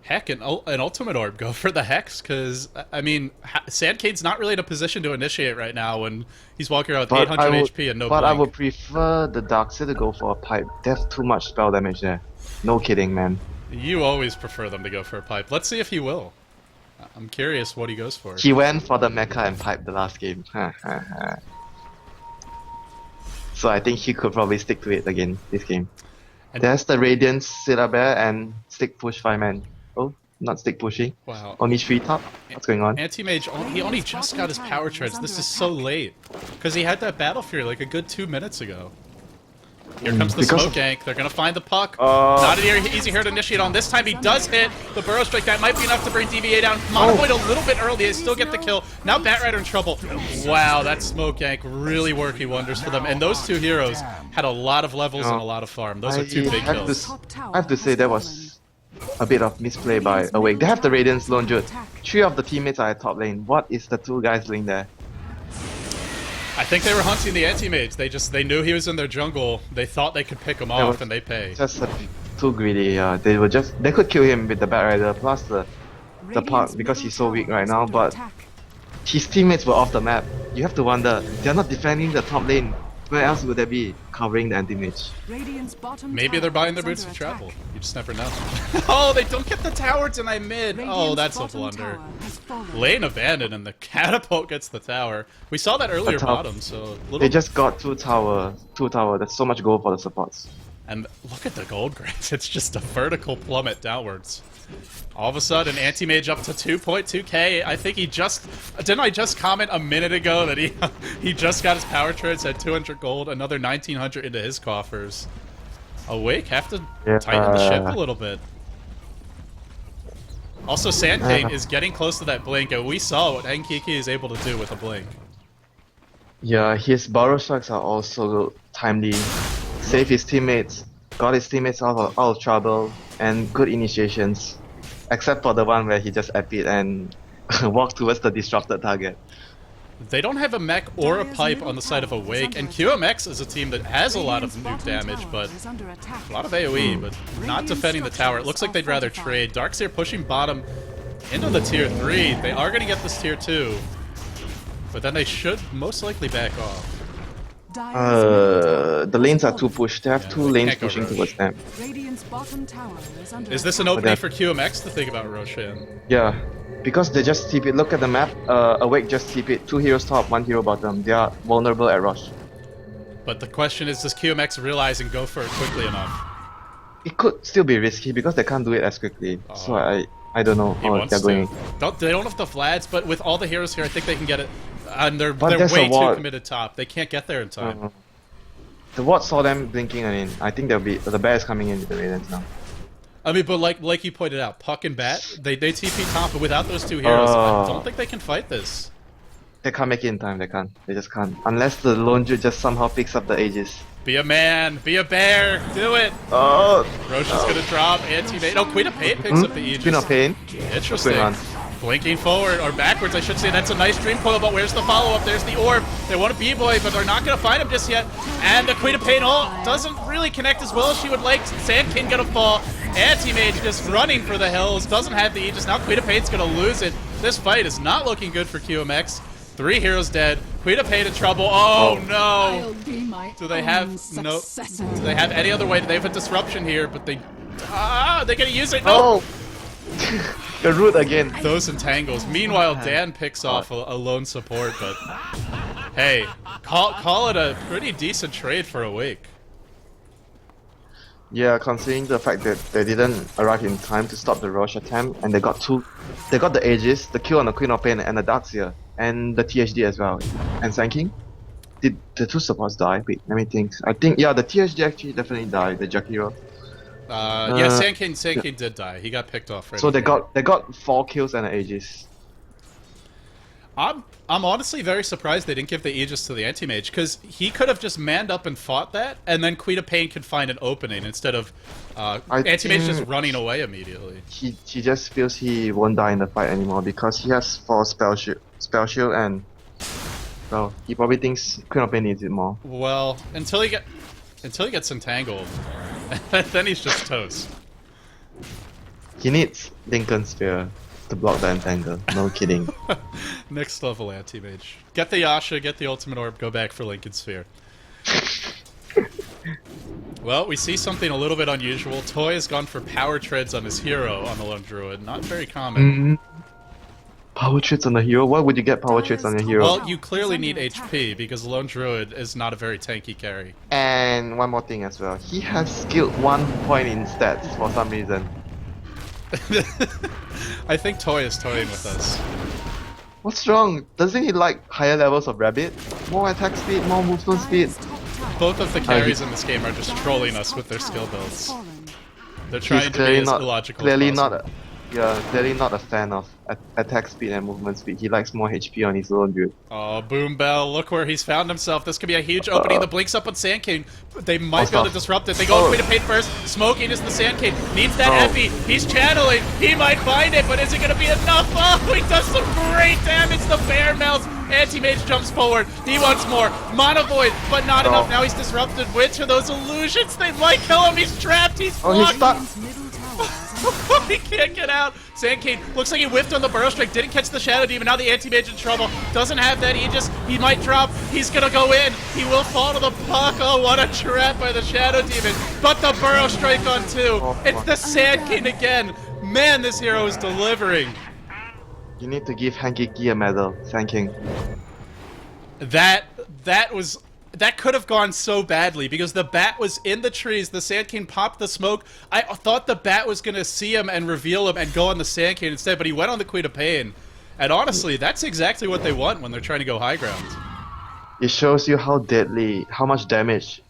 Heck, an Ultimate Orb, go for the Hex, because, I mean, Sandcade's not really in a position to initiate right now when he's walking around with 800 HP and no But blink. I would prefer the Darkseer to go for a pipe. There's too much spell damage there. No kidding, man. You always prefer them to go for a pipe. Let's see if he will. I'm curious what he goes for. He went for the mecha and pipe the last game. So I think he could probably stick to it again this game. And there's the Radiance, Silla Bear, and stick push 5-man. Oh, not stick pushing. wow. Only 3 top. What's going on? Anti-Mage, he only just got his power treads. This is so late. Because he had that Battle Fury like a good 2 minutes ago. Here comes the smoke gank. They're going to find the puck. Not an easy hero to initiate on. This time he does hit the Burrow Strike. That might be enough to bring DVA down. Monopoid a little bit early. They still get the kill. Now Batrider in trouble. Wow, that smoke gank really working wonders for them. And those two heroes had a lot of levels and a lot of farm. Those are two big kills. I have to say that was a bit of misplay by Awake. They have the Radiance Lone Jute. 3 of the teammates are at top lane. What is the 2 guys doing there? I think they were hunting the Anti-Mage. They knew he was in their jungle. They thought they could pick him off, and they pay. Just too greedy. They could kill him with the Batrider plus the park because he's so weak right now. But his teammates were off the map. You have to wonder, they're not defending the top lane. Where else would they be covering the Anti-Mage? Maybe they're buying their boots of travel. You just never know. Oh, they don't get the tower tonight mid. Oh, that's a blunder. Lane abandoned and the catapult gets the tower. We saw that earlier bottom, so they just got 2 tower. That's so much gold for the supports. And look at the gold grids. It's just a vertical plummet downwards. All of a sudden, Anti-Mage up to 2.2k. I think he just... Didn't I just comment a minute ago that he just got his power treads at 200 gold, another 1900 into his coffers. Awake have to tighten the ship a little bit. Also, Sandcade is getting close to that blink, and we saw what Enkiki is able to do with a blink. Yeah, his Burrow Strikes are also timely. Save his teammates, got his teammates out of trouble, and good initiations. Except for the one where he just epied and walked towards the disrupted target. They don't have a mech or a pipe on the side of Awake, and QMX is a team that has a lot of nuke damage, but a lot of AoE, but not defending the tower. It looks like they'd rather trade. Darkseer pushing bottom into the tier 3. They are going to get this tier 2, but then they should most likely back off. The lanes are too pushed. They have 2 lanes pushing towards them. Is this an opening for QMX to think about Roshan? Yeah, because they just TP it. Look at the map. Awake just TP it. 2 heroes top, 1 hero bottom. They are vulnerable at rush. But the question is, does QMX realize and go for it quickly enough? It could still be risky because they can't do it as quickly. So I don't know how they're going. They don't have the Vlads, but with all the heroes here, I think they can get it. And they're way too committed top. They can't get there in time. The ward saw them blinking and in. I think they'll be the bear is coming in with the Radiance now. I mean, but like you pointed out, Puck and Bat, they TP top, but without those 2 heroes, I don't think they can fight this. They can't make it in time. They can't. They just can't. Unless the Lone Jute just somehow picks up the Aegis. Be a man. Be a bear. Do it. Roshan's gonna drop. Anti-Mage. No, Queen of Pain picks up the Aegis. Queen of Pain. Interesting. Blinking forward, or backwards, I should say. That's a nice dream coil, but where's the follow-up? There's the orb. They want a B-boy, but they're not going to find him just yet. And the Queen of Pain doesn't really connect as well as she would like. Sand King going to fall. Anti-Mage just running for the hills. Doesn't have the Aegis. Now Queen of Pain's going to lose it. This fight is not looking good for QMX. 3 heroes dead. Queen of Pain in trouble. Oh no! Do they have any other way? Do they have a disruption here? But they're going to use it. No! The root again. Those entangles. Meanwhile, Dan picks off a lone support, but hey, call it a pretty decent trade for Awake. Yeah, considering the fact that they didn't arrive in time to stop the Roche attempt, and they got the Aegis, the kill on the Queen of Pain, and the Darkseer, and the THD as well. And Sanking? Did the two supports die? Wait, let me think. I think, yeah, the THD actually definitely died, the Jakiro. Yeah, Sanking did die. He got picked off right So they before. got 4 kills and an Aegis. I'm honestly very surprised they didn't give the Aegis to the Anti-Mage, because he could have just manned up and fought that, and then Queen of Pain could find an opening instead of Anti-Mage just running away immediately. He just feels he won't die in the fight anymore because he has 4 spell shield and so he probably thinks Queen of Pain needs it more. Well, until he gets entangled, then he's just toast. He needs Lincoln Sphere to block the entangle. No kidding. Next level Anti-Mage. Get the Yasha, get the Ultimate Orb, go back for Lincoln Sphere. Well, we see something a little bit unusual. Toy has gone for power treads on his hero on the Lone Druid. Not very common. Power trades on the hero? Why would you get power trades on your hero? Well, you clearly need HP, because Lone Druid is not a very tanky carry. And one more thing as well. He has skilled 1 point in stats for some reason. I think Toy is toying with us. What's wrong? Doesn't he like higher levels of Rabbit? More attack speed, more movement speed. Both of the carries in this game are just trolling us with their skill builds. They're trying to be clearly as not, illogical clearly as not possible. clearly not a fan of attack speed and movement speed. He likes more HP on his own, dude. Oh, Boom Bell, look where he's found himself. This could be a huge opening. The Blinks up on Sand King. They might be able to disrupt it. They go Queen of Pain first. Smoking is the Sand King. Needs that Epi. He's channeling. He might find it, but is it going to be enough? Oh, he does some great damage. The Bear melts. Anti-Mage jumps forward. He wants more. Mono Void, but not enough. Now he's disrupted. Which are those illusions? They might kill him. He's trapped. He's blocked. He's stuck. He can't get out. Sand King looks like he whiffed on the Burrow Strike, didn't catch the Shadow Demon. Now the Anti-Mage in trouble. Doesn't have that Aegis. He might drop. He's gonna go in. He will fall to the puck. Oh, what a trap by the Shadow Demon. But the Burrow Strike on 2. It's the Sand King again. Man, this hero is delivering. You need to give Hankiki a medal, Sand King. That could have gone so badly because the bat was in the trees. The Sand King popped the smoke. I thought the bat was going to see him and reveal him and go on the Sand King instead, but he went on the Queen of Pain. And honestly, that's exactly what they want when they're trying to go high ground. It shows you how much damage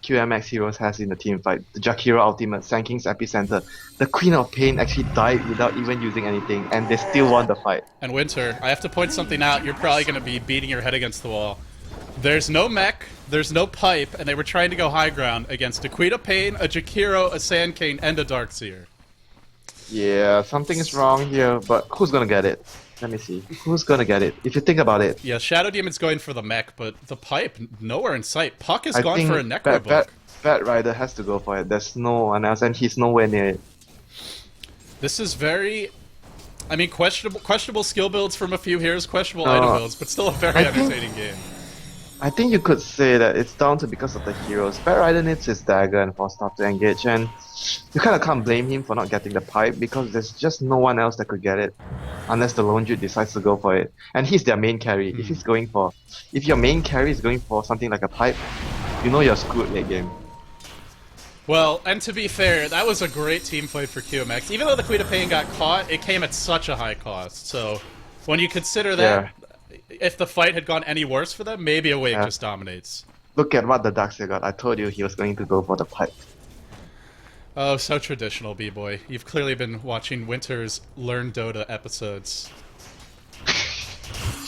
QMX heroes has in the team fight. The Jakiro ultimate, Sand King's epicenter. The Queen of Pain actually died without even using anything, and they still won the fight. And Winter, I have to point something out. You're probably going to be beating your head against the wall. There's no mech, there's no pipe, and they were trying to go high ground against a Queen of Pain, a Jakiro, a Sand King, and a Darkseer. Yeah, something is wrong here, but who's gonna get it? Let me see. Who's gonna get it? If you think about it. Yeah, Shadow Demon's going for the mech, but the pipe, nowhere in sight. Puck is gone for a Necrobook. Bat Rider has to go for it. There's no one else, and he's nowhere near it. This is very... I mean, questionable skill builds from a few heroes, questionable item builds, but still a very entertaining game. I think you could say that it's down to because of the heroes. Bat Rider needs his dagger and force staff to engage, and you kind of can't blame him for not getting the pipe because there's just no one else that could get it, unless the Lone Druid decides to go for it. And he's their main carry. If your main carry is going for something like a pipe, you know you're screwed late game. Well, and to be fair, that was a great team fight for QMX. Even though the Queen of Pain got caught, it came at such a high cost. So when you consider that, if the fight had gone any worse for them, maybe Awake just dominates. Look at what the Darkseer got. I told you he was going to go for the pipe. Oh, so traditional, B-Boy. You've clearly been watching Winter's Learn Dota episodes.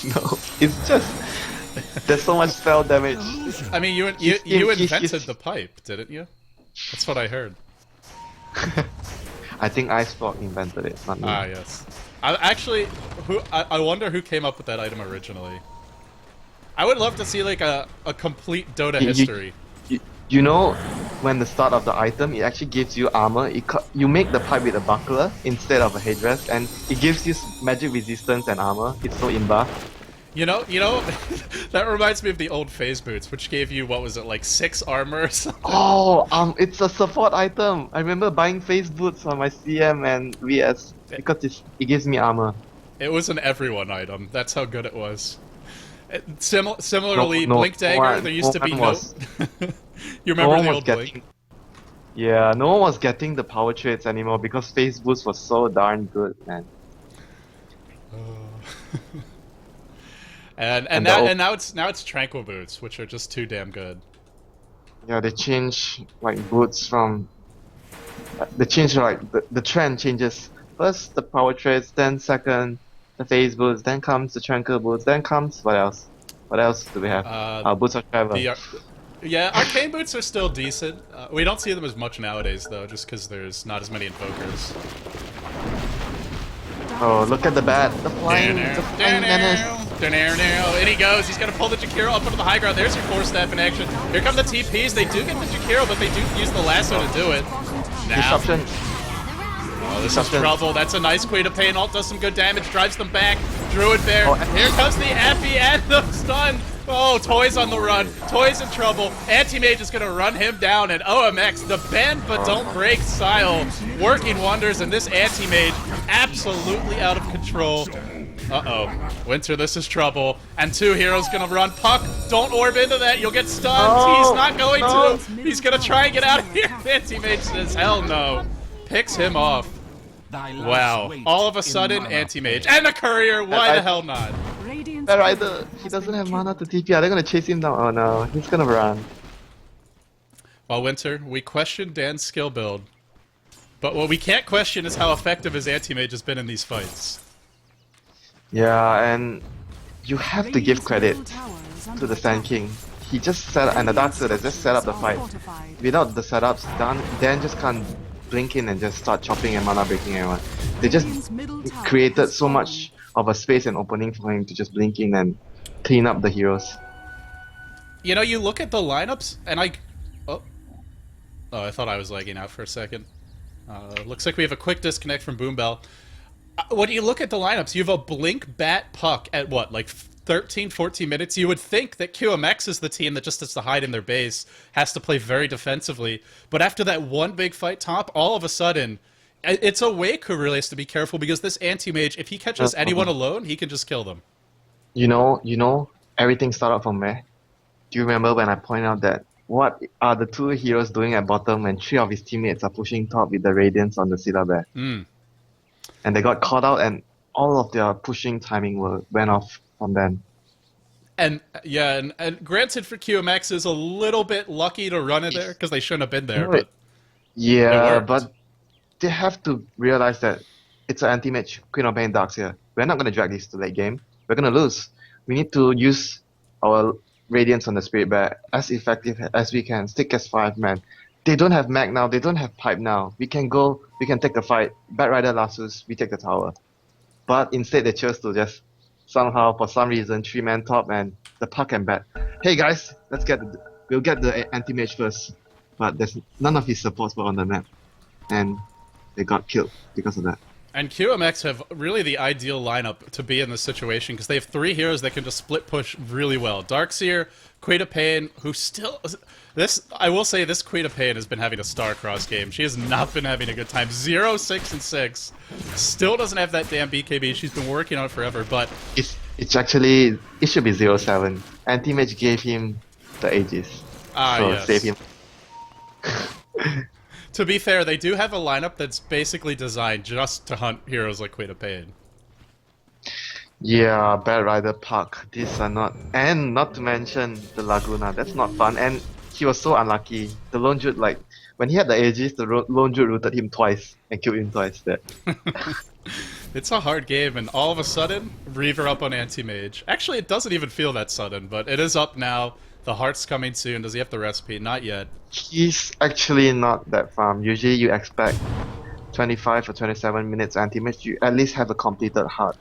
No, it's just... there's so much spell damage. I mean, you invented the pipe, didn't you? That's what I heard. I think Iceblock invented it, not me. Ah, yes. I wonder who came up with that item originally. I would love to see like a complete Dota history. You know, when the start of the item, it actually gives you armor. You make the pipe with a buckler instead of a headdress, and it gives you magic resistance and armor. It's so imba. You know, that reminds me of the old phase boots, which gave you, what was it, like 6 armor or something? Oh, it's a support item. I remember buying face boots on my CM and VS because it gives me armor. It was an everyone item. That's how good it was. No, Similarly, no Blink Dagger, one- there used to be one no... was- You no remember one the was old getting. Blink? Yeah, no one was getting the power trades anymore because face boots was so darn good, man. And now it's Tranquil Boots, which are just too damn good. Yeah, they change like boots from. They change like the trend changes. First the power trades, then second the phase boots, then comes the tranquil boots, then comes what else? What else do we have? Boots of travel. Yeah, arcane boots are still decent. We don't see them as much nowadays, though, just because there's not as many invokers. Oh, look at the bat, the flying menace. In he goes. He's going to pull the Jakiro up onto the high ground. There's your 4-step in action. Here come the TPs. They do get the Jakiro, but they do use the lasso to do it. Now. Disruption. Oh, this is trouble. That's a nice Queen of Pain. Alt does some good damage, drives them back. Druid Bear. Here comes the Effie and the stun. Oh, Toy's on the run. Toy's in trouble. Anti-Mage is going to run him down, and OMX, the bend but don't break style, working wonders, and this Anti-Mage absolutely out of control. Uh-oh. Winter, this is trouble. And 2 heroes gonna run. Puck, don't orb into that. You'll get stunned. No, He's not going no. to. He's gonna try and get out of here. Anti-Mage says, hell no. Picks him off. Wow. All of a sudden, Anti-Mage. And the Courier, why the hell not? That rider, he doesn't have mana to TP. Are they gonna chase him down? Oh no, he's gonna run. Well, Winter, we questioned Dan's skill build. But what we can't question is how effective his Anti-Mage has been in these fights. Yeah, and you have to give credit to the Sand King. He just set and the Darkseid has just set up the fight. Without the setups, Dan just can't blink in and just start chopping and mana breaking everyone. They just created so much of a space and opening for him to just blink in and clean up the heroes. You know, you look at the lineups, and Oh, I thought I was lagging out for a second. Looks like we have a quick disconnect from Boombell. When you look at the lineups, you have a Blink, Bat, Puck at what, like 13, 14 minutes? You would think that QMX is the team that just has to hide in their base, has to play very defensively. But after that one big fight top, all of a sudden, it's a Wake who really has to be careful because this Anti-Mage, if he catches anyone alone, he can just kill them. You know, everything started from where? Do you remember when I pointed out that what are the 2 heroes doing at bottom when 3 of his teammates are pushing top with the Radiance on the Scylla Bear? And they got caught out and all of their pushing timing went off from then. And yeah, and granted for QMX is a little bit lucky to run it there because they shouldn't have been there. But yeah, but they have to realize that it's an anti-match Queen of Pain Darks here. We're not going to drag this to late game. We're going to lose. We need to use our Radiance on the Spirit Bear as effective as we can. Stick as 5 man. They don't have mag now. They don't have pipe now. We can take the fight. Bat Rider Lassus, we take the tower. But instead they chose to just somehow, for some reason, 3-man top and the Puck and Bat. Hey guys, we'll get the anti-mage first. But there's none of his supports were on the map. And they got killed because of that. And QMX have really the ideal lineup to be in this situation because they have 3 heroes that can just split push really well. Darkseer, Queen of Pain, who still... I will say this Queen of Pain has been having a star-crossed game. She has not been having a good time. 0, 6, and 6. Still doesn't have that damn BKB. She's been working on it forever, but... It's actually... It should be 0, 7. Anti-Mage gave him the Aegis. So yes. save him. To be fair, they do have a lineup that's basically designed just to hunt heroes like Queen of Pain. Yeah, Bad Rider Park. These are not... And not to mention the Laguna. That's not fun. And he was so unlucky. The Lone Druid, like... When he had the Aegis, the Lone Druid rooted him twice and killed him twice. It's a hard game, and all of a sudden, Reaver up on Anti-Mage. Actually, it doesn't even feel that sudden, but it is up now. The Heart's coming soon. Does he have the recipe? Not yet. He's actually not that farm. Usually you expect 25 or 27 minutes anti-mage. You at least have a completed Heart.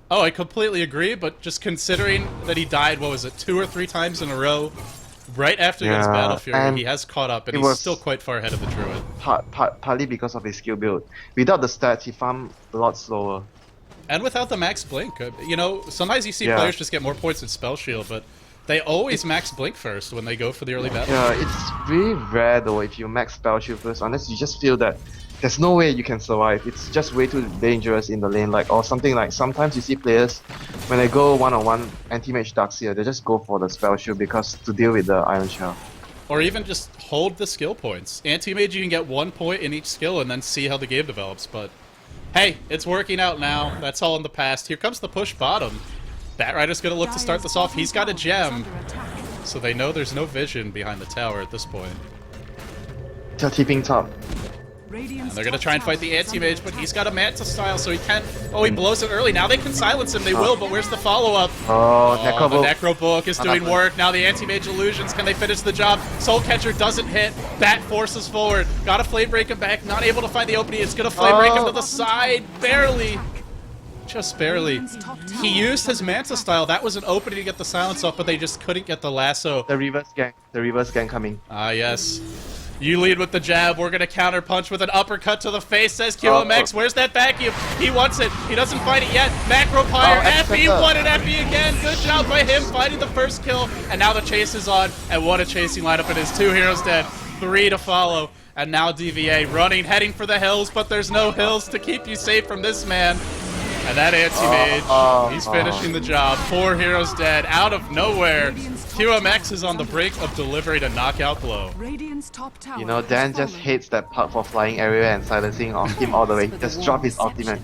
Oh, I completely agree, but just considering that he died, what was it, 2 or 3 times in a row, right after against Battle Fury, he has caught up, and he's still quite far ahead of the Druid. Partly because of his skill build. Without the stats, he farmed a lot slower. And without the max blink. You know, sometimes you see players just get more points in spell shield, but they always max blink first when they go for the early battle. Yeah, it's really rare though if you max spell shield first, unless you just feel that there's no way you can survive. It's just way too dangerous in the lane, like, or something like sometimes you see players when they go one-on-one anti-mage Darkseer, they just go for the spell shield because to deal with the Iron Shell. Or even just hold the skill points. Anti-mage, you can get 1 point in each skill and then see how the game develops, but hey, it's working out now. That's all in the past. Here comes the push bottom. Batrider's gonna look to start this off. He's got a gem, so they know there's no vision behind the tower at this point. They're TPing top. And they're gonna try and fight the anti-mage, but he's got a Manta style, so he can't... Oh, he blows it early. Now they can silence him. They will, but where's the follow-up? Oh, the Necro Book is doing work. Now the anti-mage illusions. Can they finish the job? Soul Catcher doesn't hit. Bat forces forward. Gotta flame break him back. Not able to find the opening. It's gonna flame break him to the side. Barely. Just barely. He used his Manta style. That was an opening to get the silence off, but they just couldn't get the lasso. The reverse gang. The reverse gang coming. Ah, yes. You lead with the jab. We're gonna counter punch with an uppercut to the face, says QMX. Where's that vacuum? He wants it. He doesn't find it yet. Macro Pyre. Epi wanted Epi again. Good job by him finding the first kill. And now the chase is on. And what a chasing lineup it is. 2 heroes dead. 3 to follow. And now DVA running, heading for the hills, but there's no hills to keep you safe from this man. And that anti-mage, he's finishing the job. 4 heroes dead, out of nowhere. QMX is on the brink of delivering a knockout blow. You know, Dan just hates that part for flying everywhere and silencing on him all the way. He just dropped his ultimate.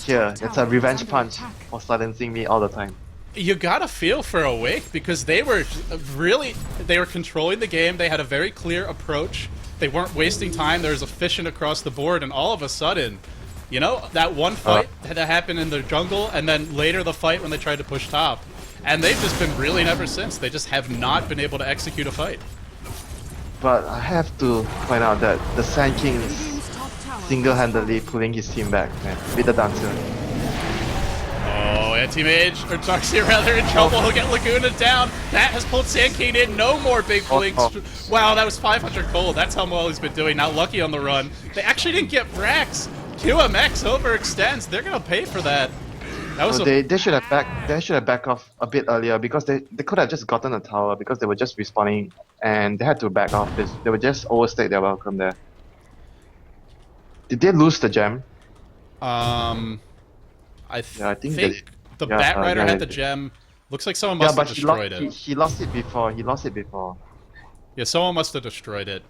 Here, that's a revenge punch for silencing me all the time. You gotta feel for Awake because they were controlling the game. They had a very clear approach. They weren't wasting time. There was efficient across the board, and all of a sudden, you know, that one fight that happened in the jungle, and then later the fight when they tried to push top. And they've just been reeling ever since. They just have not been able to execute a fight. But I have to point out that the Sand King is single-handedly pulling his team back, man, with the Dancer. Oh, Anti-Mage, or Darkseer rather, in trouble. He'll get Laguna down. That has pulled Sand King in. No more big blinks. Wow, that was 500 gold. That's how well he's been doing. Now Lucky on the run. They actually didn't get Brax. QMX overextends. They're gonna pay for that. That was they should have backed off a bit earlier because they could have just gotten a tower because they were just respawning and they had to back off. They were just overstayed their welcome there. Did they lose the gem? I think the Yeah, Batrider had the gem. Looks like someone must have destroyed it. He lost it before. Yeah, someone must have destroyed it.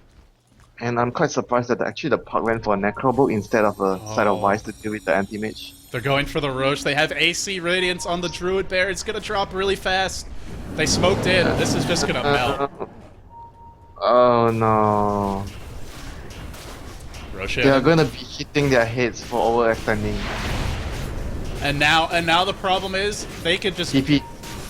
And I'm quite surprised that actually the puck went for a Necrobook instead of a Side of Vice to deal with the anti-mage. They're going for the Roche. They have AC Radiance on the Druid Bear. It's gonna drop really fast. They smoked in. This is just gonna melt. Oh no. Roche. They are gonna be hitting their heads for overextending. And now the problem is they could just TP.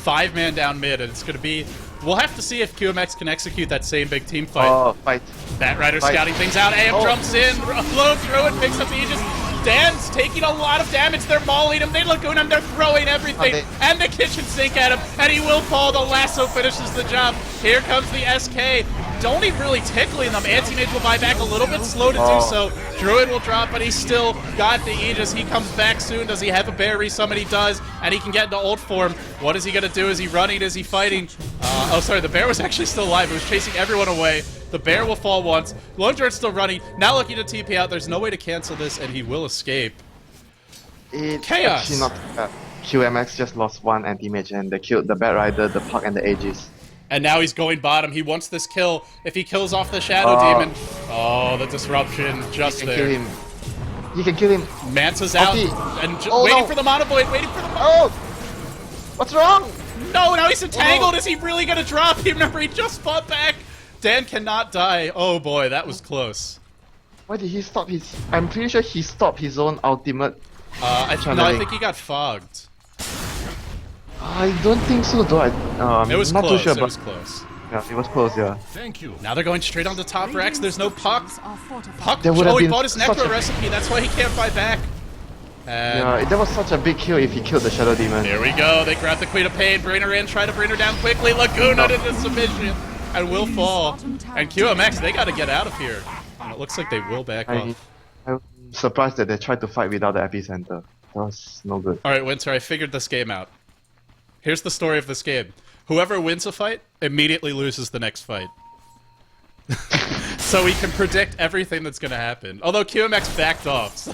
5-man down mid, and it's gonna be. We'll have to see if QMX can execute that same big team fight. Oh, fight. Batrider scouting things out. AM jumps in, flows through it, picks up Aegis. Dan's taking a lot of damage. They're mauling him. They Laguna him. They're throwing everything. And the kitchen sink at him. And he will fall. The lasso finishes the job. Here comes the SK. Don't even really tickling them. Anti-Mage will buy back a little bit slow to do so. Druid will drop, but he's still got the Aegis. He comes back soon. Does he have a bear resummon? He does. And he can get into ult form. What is he going to do? Is he running? Is he fighting? Oh, sorry. The bear was actually still alive. It was chasing everyone away. The bear will fall once. Lone Druid's still running. Now looking to TP out. There's no way to cancel this, and he will escape. It's Chaos. actually not bad. QMX just lost one anti-mage and they killed the Batrider, the puck, and the Aegis. And now he's going bottom. He wants this kill. If he kills off the Shadow Demon... Oh, the disruption just there. Kill him. You can kill him. Manta's out. And waiting for the Mono Void. Waiting for the Oh! What's wrong? No, now he's entangled. Is he really going to drop him? Remember, he just fought back. Dan cannot die. Oh boy, that was close. Why did he stop his... I'm pretty sure he stopped his own ultimate. I think he got fogged. I don't think so though. It was not close. Too sure, it but was close. Yeah, it was close, yeah. Thank you. Now they're going straight on the top racks. There's no puck. Puck. There would have Oh, he been bought his such Necro a- recipe. That's why he can't fight back. And Yeah, that was such a big kill if he killed the Shadow Demon. here we go. They grab the Queen of Pain, bring her in, try to bring her down quickly. Laguna to the submission and will fall. And QMX, they got to get out of here. And it looks like they will back off. I'm surprised that they tried to fight without the epicenter. was no good. All right, Winter, I figured this game out. Here's the story of this game. Whoever wins a fight immediately loses the next fight. So we can predict everything that's going to happen. Although QMX backed off so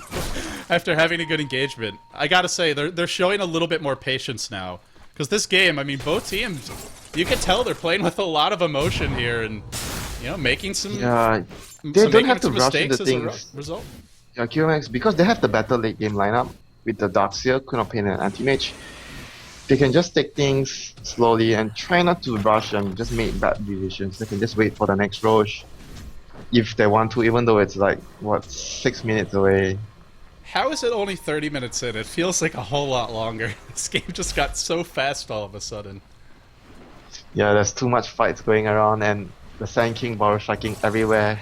after having a good engagement. I gotta say, they're showing a little bit more patience now. Because this game, I mean, both teams, you can tell they're playing with a lot of emotion here and, you know, making some... Yeah, they don't have to rush into as things. a result. Yeah, QMX, because they have the better late game lineup with the Darkseer, Queen of Pain, and Anti-Mage, they can just take things slowly and try not to rush and just make bad decisions. They can just wait for the next Roche if they want to, even though it's like, what, 6 minutes away. How is it only 30 minutes in? It feels like a whole lot longer. This game just got so fast all of a sudden. Yeah, there's too much fights going around and the Sand King Borrow striking everywhere.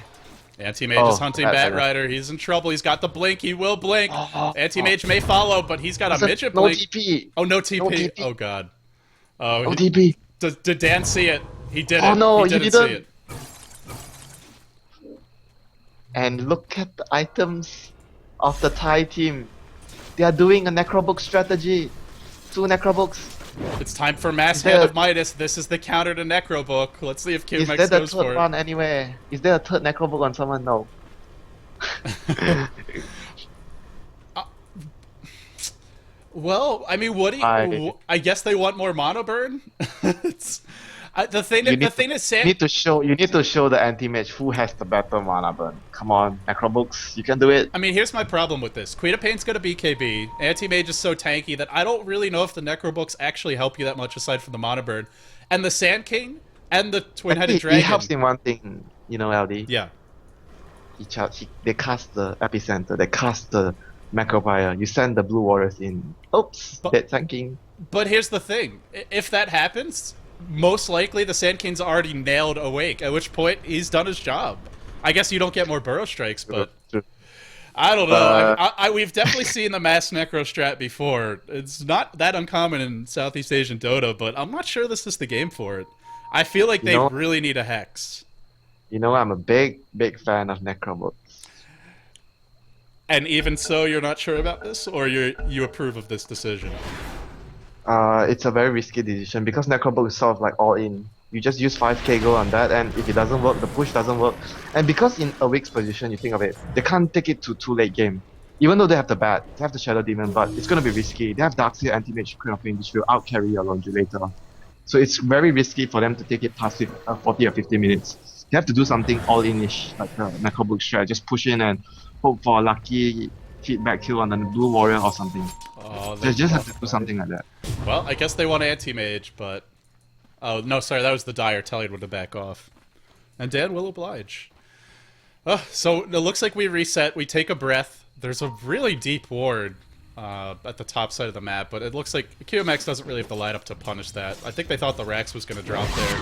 Anti-Mage is hunting Bat Rider. He's in trouble. He's got the blink. He will blink. Anti-Mage may follow, but he's got a midget blink. No TP. Oh, no TP. No TP. Oh, God. No TP. Did Dan see it? He didn't. Oh, no, he didn't see it. And look at the items of the Thai team. They are doing a Necrobook strategy. 2 Necrobooks. It's time for Mass Hand of Midas. This is the counter to Necrobook. Let's see if QMX goes for it. goes Is there the for third it. one anywhere? Is there a third Necrobook on someone? No. Well, I mean, what do you... I guess they want more mono burn? The thing is, you need to show the anti-mage who has the better mana burn. Come on, Necrobooks, you can do it. I mean, here's my problem with this. Queen of Pain's got a BKB. Anti-mage is so tanky that I don't really know if the Necrobooks actually help you that much aside from the mono burn. And the Sand King and the Twin-Headed Dragon... He helps in one thing, you know, LD. Yeah. They cast the Epicenter, they cast the Macropire, you send the Blue Warriors in. Oops, dead Sand King. But here's the thing. If that happens... most likely the Sand King's already nailed Awake, at which point he's done his job. I guess you don't get more Burrow Strikes, but I don't know. We've definitely seen the mass Necro strat before. It's not that uncommon in Southeast Asian Dota, but I'm not sure this is the game for it. I feel like they really need a Hex. You know, I'm a big fan of Necrobooks. And even so, you're not sure about this, or you approve of this decision? It's a very risky decision because Necrobook is sort of like all in. You just use 5k gold on that, and if it doesn't work, the push doesn't work. And because in Awake's position, you think of it, they can't take it to too late game. Even though they have the bat, they have the Shadow Demon, but it's gonna be risky. They have Darkseer, Anti-Mage, Queen of Pain, which will out-carry your Laundry later. So it's very risky for them to take it past 40 or 50 minutes. They have to do something all-in-ish, like the Necrobook strat. Just push in and hope for a lucky feedback kill on the Blue Warrior or something. Oh, they just have to do something like that. Well, I guess they want Anti-Mage, but... oh, no, sorry, that was the Dire telling them to back off. And Dan will oblige. So it looks like we reset, we take a breath. There's a really deep ward at the top side of the map, but it looks like QMX doesn't really have the light up to punish that. I think they thought the Rax was going to drop there.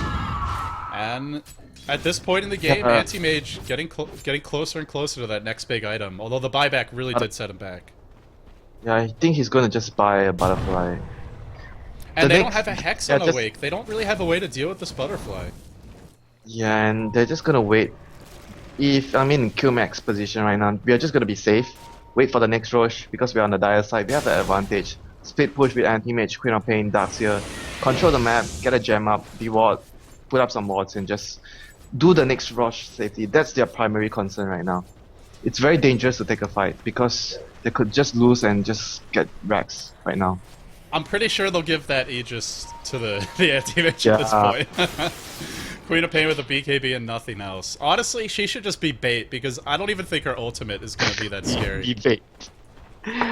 And at this point in the game, Anti-Mage getting closer and closer to that next big item, although the buyback really did set him back. Yeah, I think he's going to just buy a Butterfly. And they don't have a Hex on Awake. They don't really have a way to deal with this Butterfly. Yeah, and they're just gonna wait. If I'm in QMX position right now, we are just gonna be safe. Wait for the next rush because we're on the Dire side. We have the advantage. Split push with Anti-Mage, Queen of Pain, Darkseer. Control the map, get a gem up, deward, put up some wards, and just do the next rush safely. That's their primary concern right now. It's very dangerous to take a fight because they could just lose and just get Rax right now. I'm pretty sure they'll give that Aegis to the Anti-Mage at this point. Queen of Pain with a BKB and nothing else. Honestly, she should just be bait, because I don't even think her ultimate is going to be that scary. Be bait.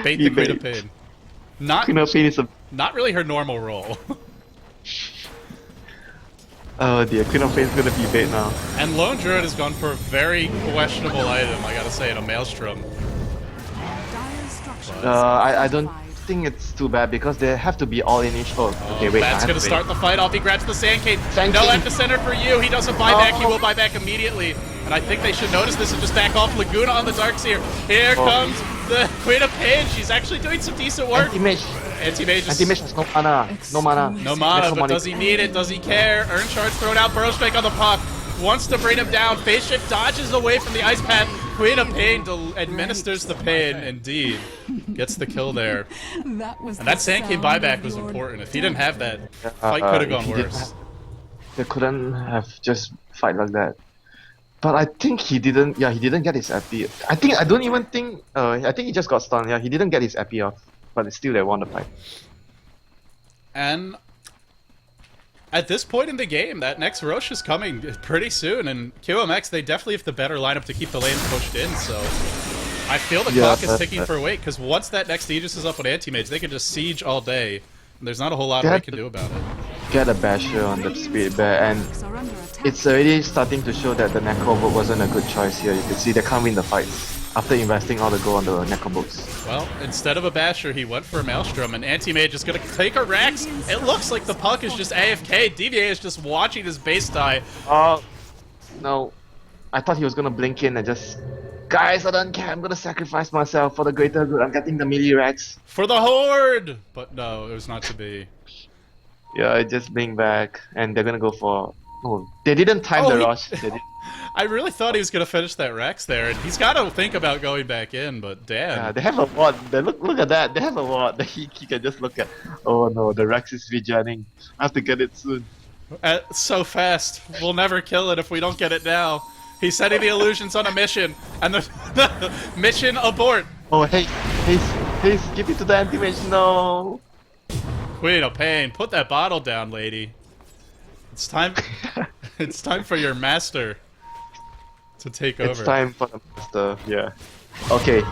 Bait the Queen of Pain. Queen of Pain is not really her normal role. Oh dear, Queen of Pain is going to be bait now. And Lone Druid has gone for a very questionable item, I gotta say, in a Maelstrom. I don't think it's too bad because they have to be all in each. Oh, okay, wait. That's gonna start the fight off. He grabs the Sand King. No Epicenter for you. He doesn't buy back. He will buy back immediately. And I think they should notice this and just back off. Laguna on the Darkseer. Here comes the Queen of Pain. She's actually doing some decent work. Anti-Mage. Anti-Mage has no mana. No mana. No mana, but does he need it? Does he care? Urn Shard's thrown out. Burrow Strike on the puck. Wants to bring him down. Phase Shift dodges away from the Ice Path. Queen of Pain administers the pain, indeed. Gets the kill there. That was And that Sand King buyback was important. If he didn't have that, fight could have gone worse. They couldn't have just fight like that. But I think he didn't. Yeah, he didn't get his epi. I don't even think. I think he just got stunned. Yeah, he didn't get his epi off. But still, they won the fight. And at this point in the game, that next Roche is coming pretty soon, and QMX, they definitely have the better lineup to keep the lanes pushed in, so I feel the clock is ticking for weight, because once that next Aegis is up on Anti-Mage, they can just siege all day, and there's not a whole lot we can do about it. Get a basher on the Spirit Bear, and it's already starting to show that the Necro Book wasn't a good choice here. You can see they can't win the fights after investing all the gold on the Necro Books. Well, instead of a Basher, he went for a Maelstrom, and Anti-Mage is going to take a Rex. It looks like the Puck is just AFK. DVA is just watching his base die. Oh, no. I thought he was going to blink in and just... Guys, I don't care. I'm going to sacrifice myself for the greater good. I'm getting the melee Rex. For the Horde! But no, it was not to be. Yeah, I just blink back, and they're going to go for... Oh, they didn't time the rush. They did. I really thought he was going to finish that Rex there, and he's got to think about going back in, but damn. Yeah, they have a ward. Look at that. They have a ward that he can just look at. Oh no, the Rex is regenning. I have to get it soon. So fast. We'll never kill it if we don't get it now. He's setting the illusions on a mission, and the mission abort. Oh, hey, give it to the anti-mage. No. Queen of Pain, put that bottle down, lady. It's time. It's time for your master to take over. It's time for the master. Yeah. Okay.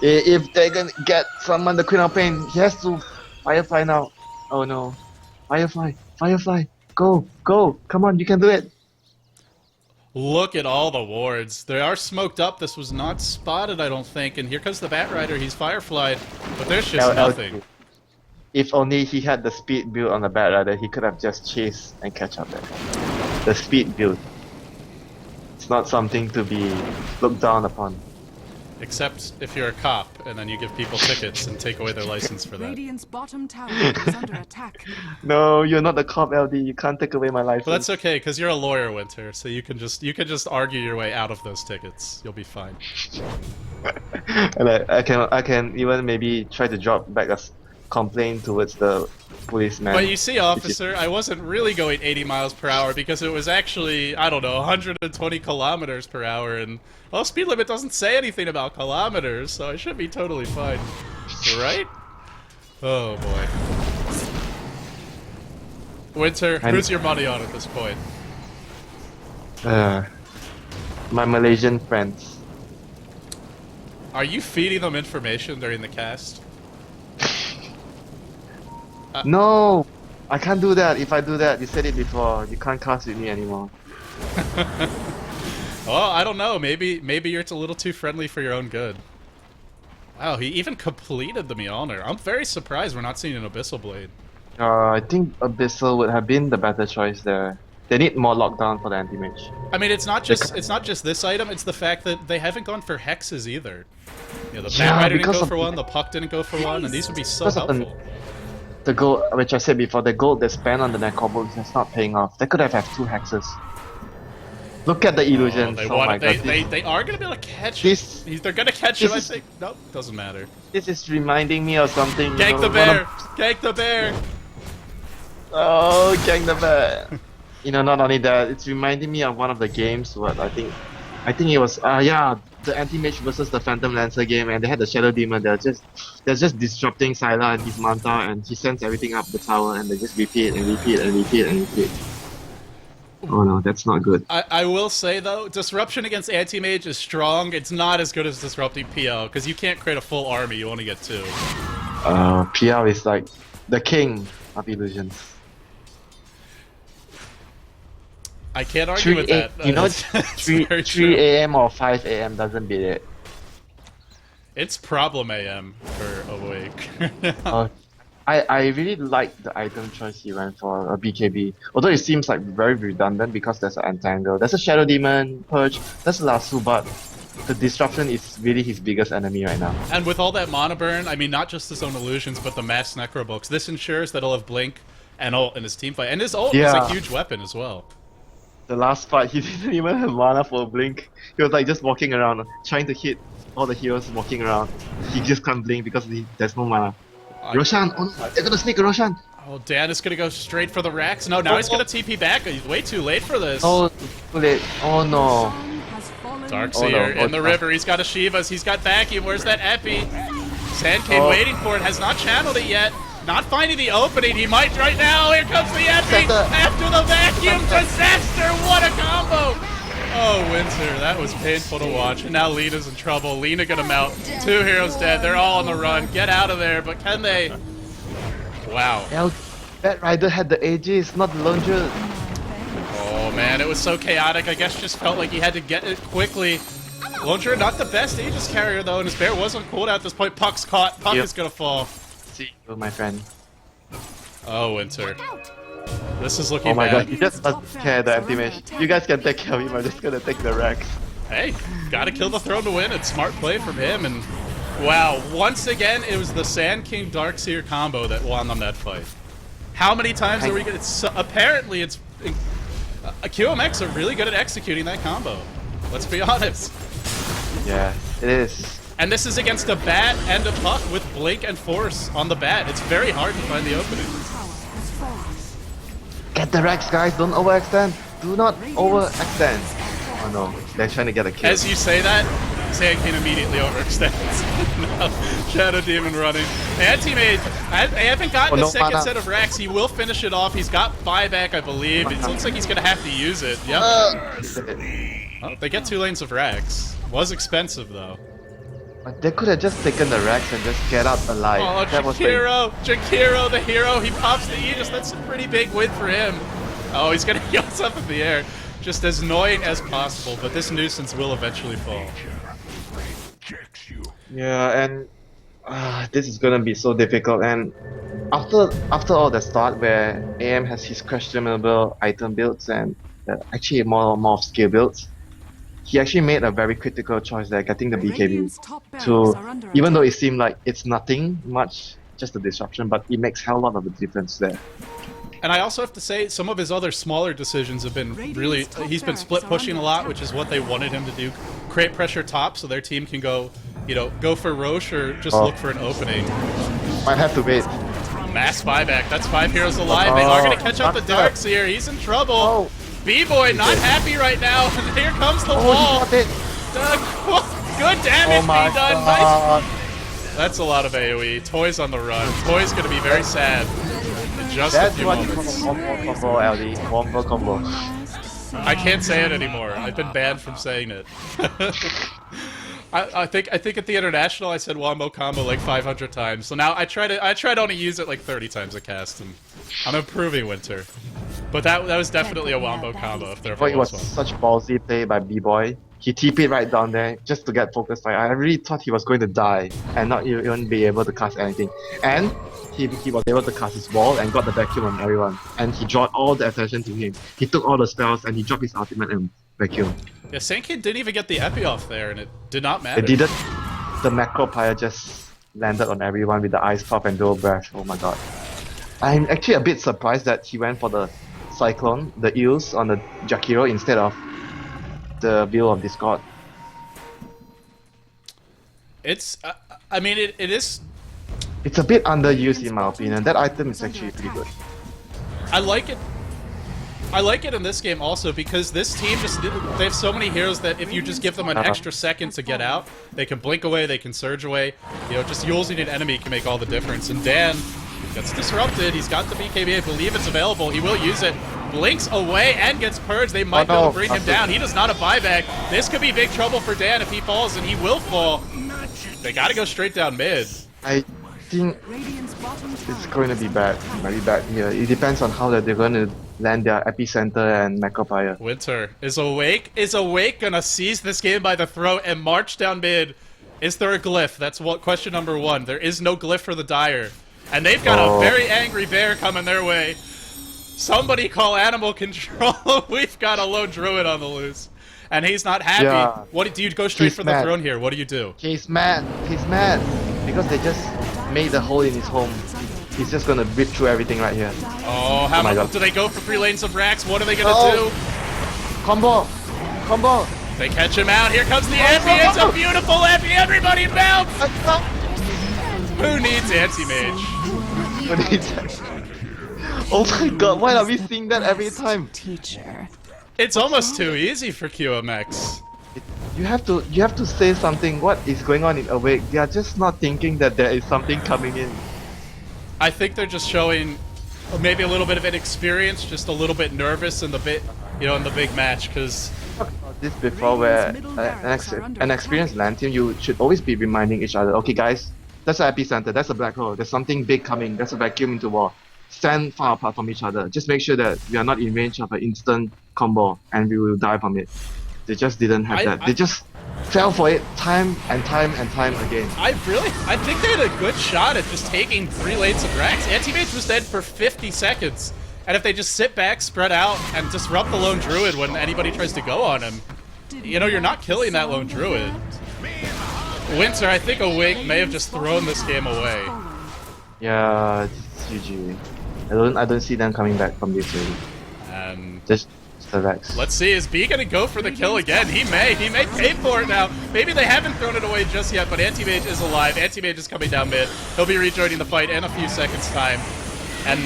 If they're gonna get someone the Queen of Pain, he has to Firefly now. Oh no. Firefly. Go. Come on, you can do it. Look at all the wards. They are smoked up. This was not spotted, I don't think. And here comes the Bat Rider. He's Fireflied, but there's just nothing. If only he had the speed build on the Bat Rider, he could have just chased and catch up there. The speed build. It's not something to be looked down upon. Except if you're a cop, and then you give people tickets and take away their license for that. Radiant's bottom tower is under attack. No, you're not the cop, LD. You can't take away my license. But that's okay, because you're a lawyer, Winter, so you can just argue your way out of those tickets. You'll be fine. And I can even maybe try to drop back a complaint towards the policeman. But you see, officer, I wasn't really going 80 miles per hour because it was actually, I don't know, 120 kilometers per hour, and well, speed limit doesn't say anything about kilometers, so I should be totally fine, right? Oh boy. Winter, who's your money on at this point? My Malaysian friends. Are you feeding them information during the cast? No! I can't do that. If I do that, you said it before, you can't cast with me anymore. Well, I don't know. Maybe you're a little too friendly for your own good. Wow, he even completed the Mjolnir. I'm very surprised we're not seeing an Abyssal Blade. I think Abyssal would have been the better choice there. They need more lockdown for the anti-mage. I mean, it's not just this item. It's the fact that they haven't gone for hexes either. You know, the Bat Rider didn't go for one, the Puck didn't go for one, and these would be so helpful. The gold, which I said before, the gold they spent on the Necrobo is not paying off. They could have had 2 hexes. Look at the illusions. They are going to be able to catch him. They're going to catch him, I think. Nope, doesn't matter. This is reminding me of something. Gank the bear! Gank the bear! Oh, gank the bear! You know, not only that, it's reminding me of one of the games. What I think it was the anti-mage versus the Phantom Lancer game, and they had the Shadow Demon. They're just disrupting Syla and his Manta, and he sends everything up the tower, and they just repeat and repeat and repeat and repeat. Oh no, that's not good. I will say though, disruption against anti-mage is strong. It's not as good as disrupting PL, because you can't create a full army. You only get 2. PL is like the king of illusions. I can't argue with that. You know, 3 AM or 5 AM doesn't beat it. It's problem AM for Awake. I really like the item choice he went for, a BKB. Although it seems like very redundant because there's an Entangle. There's a Shadow Demon, Purge, there's a Lasso, but the Disruption is really his biggest enemy right now. And with all that mana burn, I mean, not just his own illusions, but the mass Necrobooks, this ensures that he'll have Blink and ult in his team fight. And his ult is a huge weapon as well. The last fight, he didn't even have mana for a blink. He was like just walking around, trying to hit all the heroes walking around. He just can't blink because there's no mana. Roshan, oh no, they're gonna sneak a Roshan. Oh, Dan is gonna go straight for the Rax. No, now he's gonna TP back. He's way too late for this. Oh, too late. Oh no. Darkseer in the river. He's got a Shivas. He's got vacuum. Where's that Epi? Sand King waiting for it. Has not channeled it yet. Not finding the opening. He might right now. Here comes the Epi. After the vacuum disaster. What a combo. Oh, Winter. That was painful to watch. And now Lena's in trouble. Lena gonna mount. 2 heroes dead. They're all on the run. Get out of there. But can they? Wow. That Rider had the Aegis, not the Launcher. Oh man, it was so chaotic. I guess just felt like he had to get it quickly. Launcher, not the best Aegis carrier though, and his bear was on cooldown at this point. Puck's caught. Puck is gonna fall. See you, my friend. Oh, Winter. This is looking Oh my bad. god, he just doesn't care the anti-mage. You guys can take care of him, I'm just gonna take the Rex. Hey, gotta kill the throne to win. It's smart play from him, and wow, once again, it was the Sand King Darkseer combo that won on that fight. How many times are we gonna... apparently, it's... QMX are really good at executing that combo. Let's be honest. Yeah, it is. And this is against a bat and a puck with Blink and Force on the bat. It's very hard to find the opening. Get the Rex, guys, don't overextend. Do not overextend. Oh no, they're trying to get a kill. As you say that, Sand King immediately overextends. No, Shadow Demon running. Anti-Mage, I haven't gotten the second set of Rex. He will finish it off. He's got buyback, I believe. It looks like he's going to have to use it. Yep. Oh, they get 2 lanes of Rex. Was expensive, though. But they could have just taken the Rex and just get out alive. Oh, Jakiro, the hero. He pops the Aegis. That's a pretty big win for him. Oh, he's going to heal us up in the air. Just as annoying as possible, but this nuisance will eventually fall. Yeah, and this is gonna be so difficult. And after all the start where AM has his questionable item builds and actually more of skill builds, he actually made a very critical choice there, getting the BKB. To even though it seemed like it's nothing much, just a disruption, but it makes hell lot of a difference there. And I also have to say, some of his other smaller decisions have been really... He's been split pushing a lot, which is what they wanted him to do. Create pressure top so their team can go, you know, go for Roche or just look for an opening. Might have to wait. Mass buyback. That's 5 heroes alive. They are going to catch up the Darkseer. He's in trouble. B-Boy not happy right now. And here comes the wall. Good damage being done. Nice. That's a lot of AoE. Toy's on the run. Toy's going to be very sad. Just a few moments. Combo, LD. Wombo combo. I can't say it anymore. I've been banned from saying it. I think at the international I said wombo combo like 500 times. So now I try to only use it like 30 times a cast, and I'm improving, Winter. But that was definitely a wombo combo if there ever It was one. such ballsy play by B-Boy. He TP'd right down there just to get focused. Like, I really thought he was going to die and not even be able to cast anything. And he was able to cast his wall and got the vacuum on everyone. And he brought all the attention to him. He took all the spells and he dropped his ultimate and vacuum. Yeah, Sankid didn't even get the epi off there, and it did not matter. It didn't. The macro pyre just landed on everyone with the ice pop and dual breath. Oh my god. I'm actually a bit surprised that he went for the Cyclone, the Eels on the Jakiro instead of the Veil of Discord. It's, I mean, it is... It's a bit underused in my opinion. That item is actually pretty good. I like it. I like it in this game also because this team they have so many heroes that if you just give them an extra second to get out, they can blink away, they can surge away. You know, just using an enemy can make all the difference. And Dan gets disrupted. He's got the BKB. I believe it's available. He will use it. Blinks away and gets purged. They might be able to bring him down. He does not have buyback. This could be big trouble for Dan if he falls, and he will fall. They got to go straight down mid. I think it's going to be bad, very bad here. It depends on how they're going to land their epicenter and macropire. Winter is awake gonna seize this game by the throat and march down mid. Is there a glyph? That's what question number 1. There is no glyph for the Dire. And they've got a very angry bear coming their way. Somebody call animal control. We've got a lone druid on the loose. And he's not happy. Yeah. What do you go straight for the throne here? What do you do? He's mad. He's mad. Because they just made the hole in his home. He's just gonna rip through everything right here. Oh, my God. do they go for 3 lanes of Rax? What are they gonna do? Combo! Combo! They catch him out. Here comes the Epi. It's a beautiful Epi. Everybody bounce. Who needs anti-mage? Oh my god, why are we seeing that every time? Teacher. It's almost too easy for QMX. You have to say something. What is going on in Awake? They are just not thinking that there is something coming in. I think they're just showing maybe a little bit of inexperience, just a little bit nervous in the in the big match, because This before where an experienced LAN team, you should always be reminding each other, okay guys, that's an epicenter, that's a black hole, there's something big coming, there's a vacuum into war. Stand far apart from each other. Just make sure that we are not in range of an instant combo and we will die from it. They just didn't have that. They just fell for it time and time and time again. I think they had a good shot at just taking 3 lanes of Rax. Anti-Mage was dead for 50 seconds. And if they just sit back, spread out, and disrupt the lone druid when anybody tries to go on him, you know, you're not killing that lone druid. Winter, I think Awake may have just thrown this game away. Yeah, it's GG. I don't see them coming back from this really. And Just the Rex. let's see, is B gonna go for the kill again? He may pay for it now. Maybe they haven't thrown it away just yet, but Anti-Mage is alive. Anti-Mage is coming down mid. He'll be rejoining the fight in a few seconds' time. And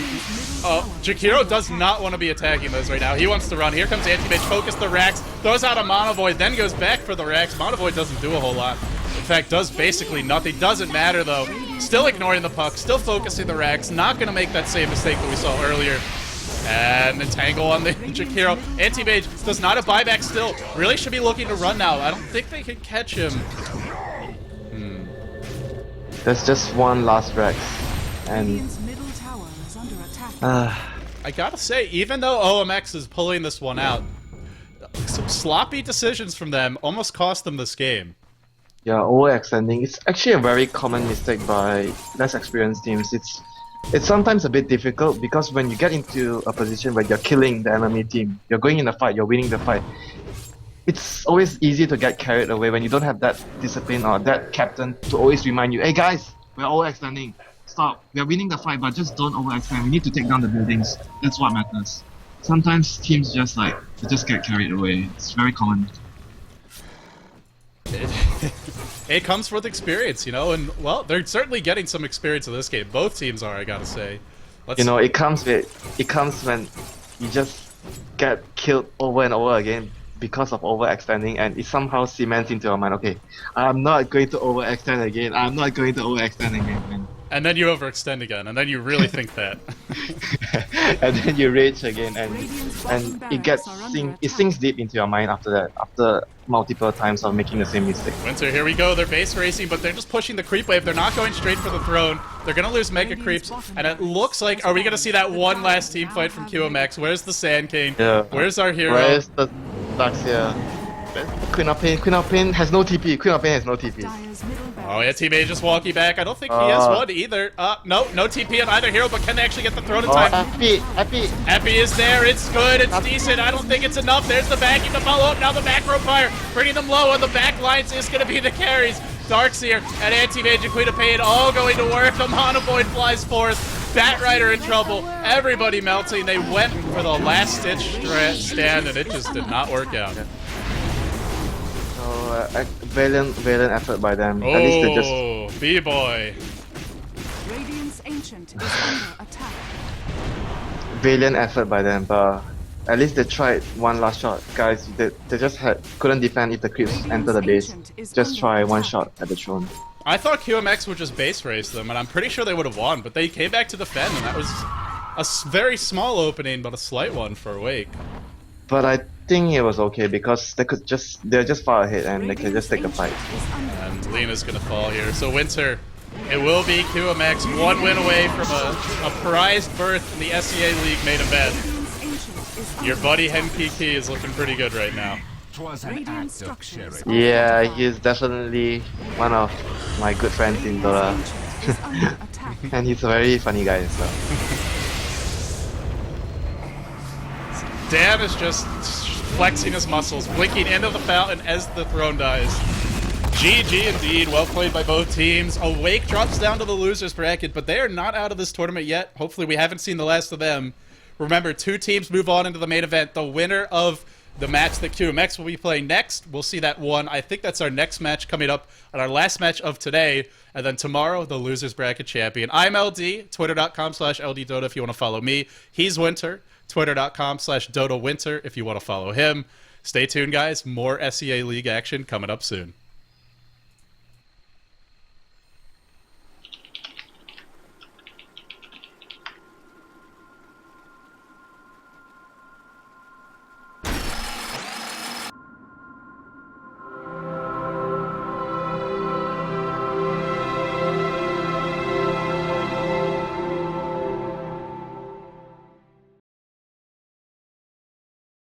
Jakiro does not want to be attacking those right now. He wants to run. Here comes Anti-Mage, focus the Rax, throws out a Mono Void, then goes back for the Rax. Mono Void doesn't do a whole lot. In fact, does basically nothing. Doesn't matter though. Still ignoring the puck, still focusing the Rax. Not going to make that same mistake that we saw earlier. And entangle on the Jakiro. Anti-Mage does not have buyback still. Really should be looking to run now. I don't think they can catch him. There's just one last Rex. And Radiant's middle tower is under attack. I gotta say, even though OMX is pulling this one out, some sloppy decisions from them almost cost them this game. yeah, overextending. It's actually a very common mistake by less experienced teams. It's sometimes a bit difficult because when you get into a position where you're killing the enemy team, you're going in the fight, you're winning the fight. It's always easy to get carried away when you don't have that discipline or that captain to always remind you, hey guys, we're overextending. Stop. We're winning the fight, but just don't overextend. We need to take down the buildings. That's what matters. Sometimes teams just they just get carried away. It's very common. It comes with experience, you know, and well, they're certainly getting some experience in this game. Both teams are, I gotta say. You know, it comes when you just get killed over and over again because of overextending, and it somehow cements into your mind, okay, I'm not going to overextend again. I'm not going to overextend again. And then you overextend again, and then you really think that. And then you rage again, and it sinks deep into your mind after that, after multiple times of making the same mistake. Winter, here we go. They're base racing, but they're just pushing the creep wave. They're not going straight for the throne. They're gonna lose mega creeps, and it looks like, are we gonna see that one last team fight from QMX? Where's the Sand King? Yeah. Where's our hero? Where's the Lux here? Queen of Pain has no TP. Queen of Pain has no TP. Dire's middle Oh, yeah, teammate just walking back. I don't think he has one either. No TP on either hero, but can they actually get the throne in time? Epi. Epi is there. It's good. It's decent. I don't think it's enough. There's the backing to follow up. Now the macro fire, bringing them low on the back lines is going to be the carries. Darkseer and Anti-Mage and Queen of Pain all going to work. The Mono Void flies forth. Bat Rider in trouble. Everybody melting. They went for the last stitch stand, and it just did not work out. Valiant effort by them. At least they just B-boy. Radiant's Ancient is under attack. valiant effort by them, but at least they tried one last shot. Guys, they just couldn't defend if the creeps enter the base. Just try one shot at the throne. I thought QMX would just base race them, and I'm pretty sure they would have won, but they came back to defend, and that was a very small opening, but a slight one for Wake. But I think it was okay because they're just far ahead and they can just take the fight. And Lena's gonna fall here. So Winter, it will be QMX one win away from a prized berth in the SEA League main event. Your buddy Henkiki is looking pretty good right now. Yeah, he's definitely one of my good friends in Dota. And he's a very funny guy as well. Dan is just flexing his muscles, blinking into the fountain as the throne dies. GG indeed, well played by both teams. Awake drops down to the losers bracket, but they are not out of this tournament yet. Hopefully we haven't seen the last of them. Remember, 2 teams move on into the main event. The winner of the match that QMX will be playing next. We'll see that one. I think that's our next match coming up, and our last match of today. And then tomorrow, the Losers Bracket Champion. I'm LD, twitter.com/LDDota if you want to follow me. He's Winter, twitter.com/DotaWinter if you want to follow him. Stay tuned, guys. More SEA League action coming up soon.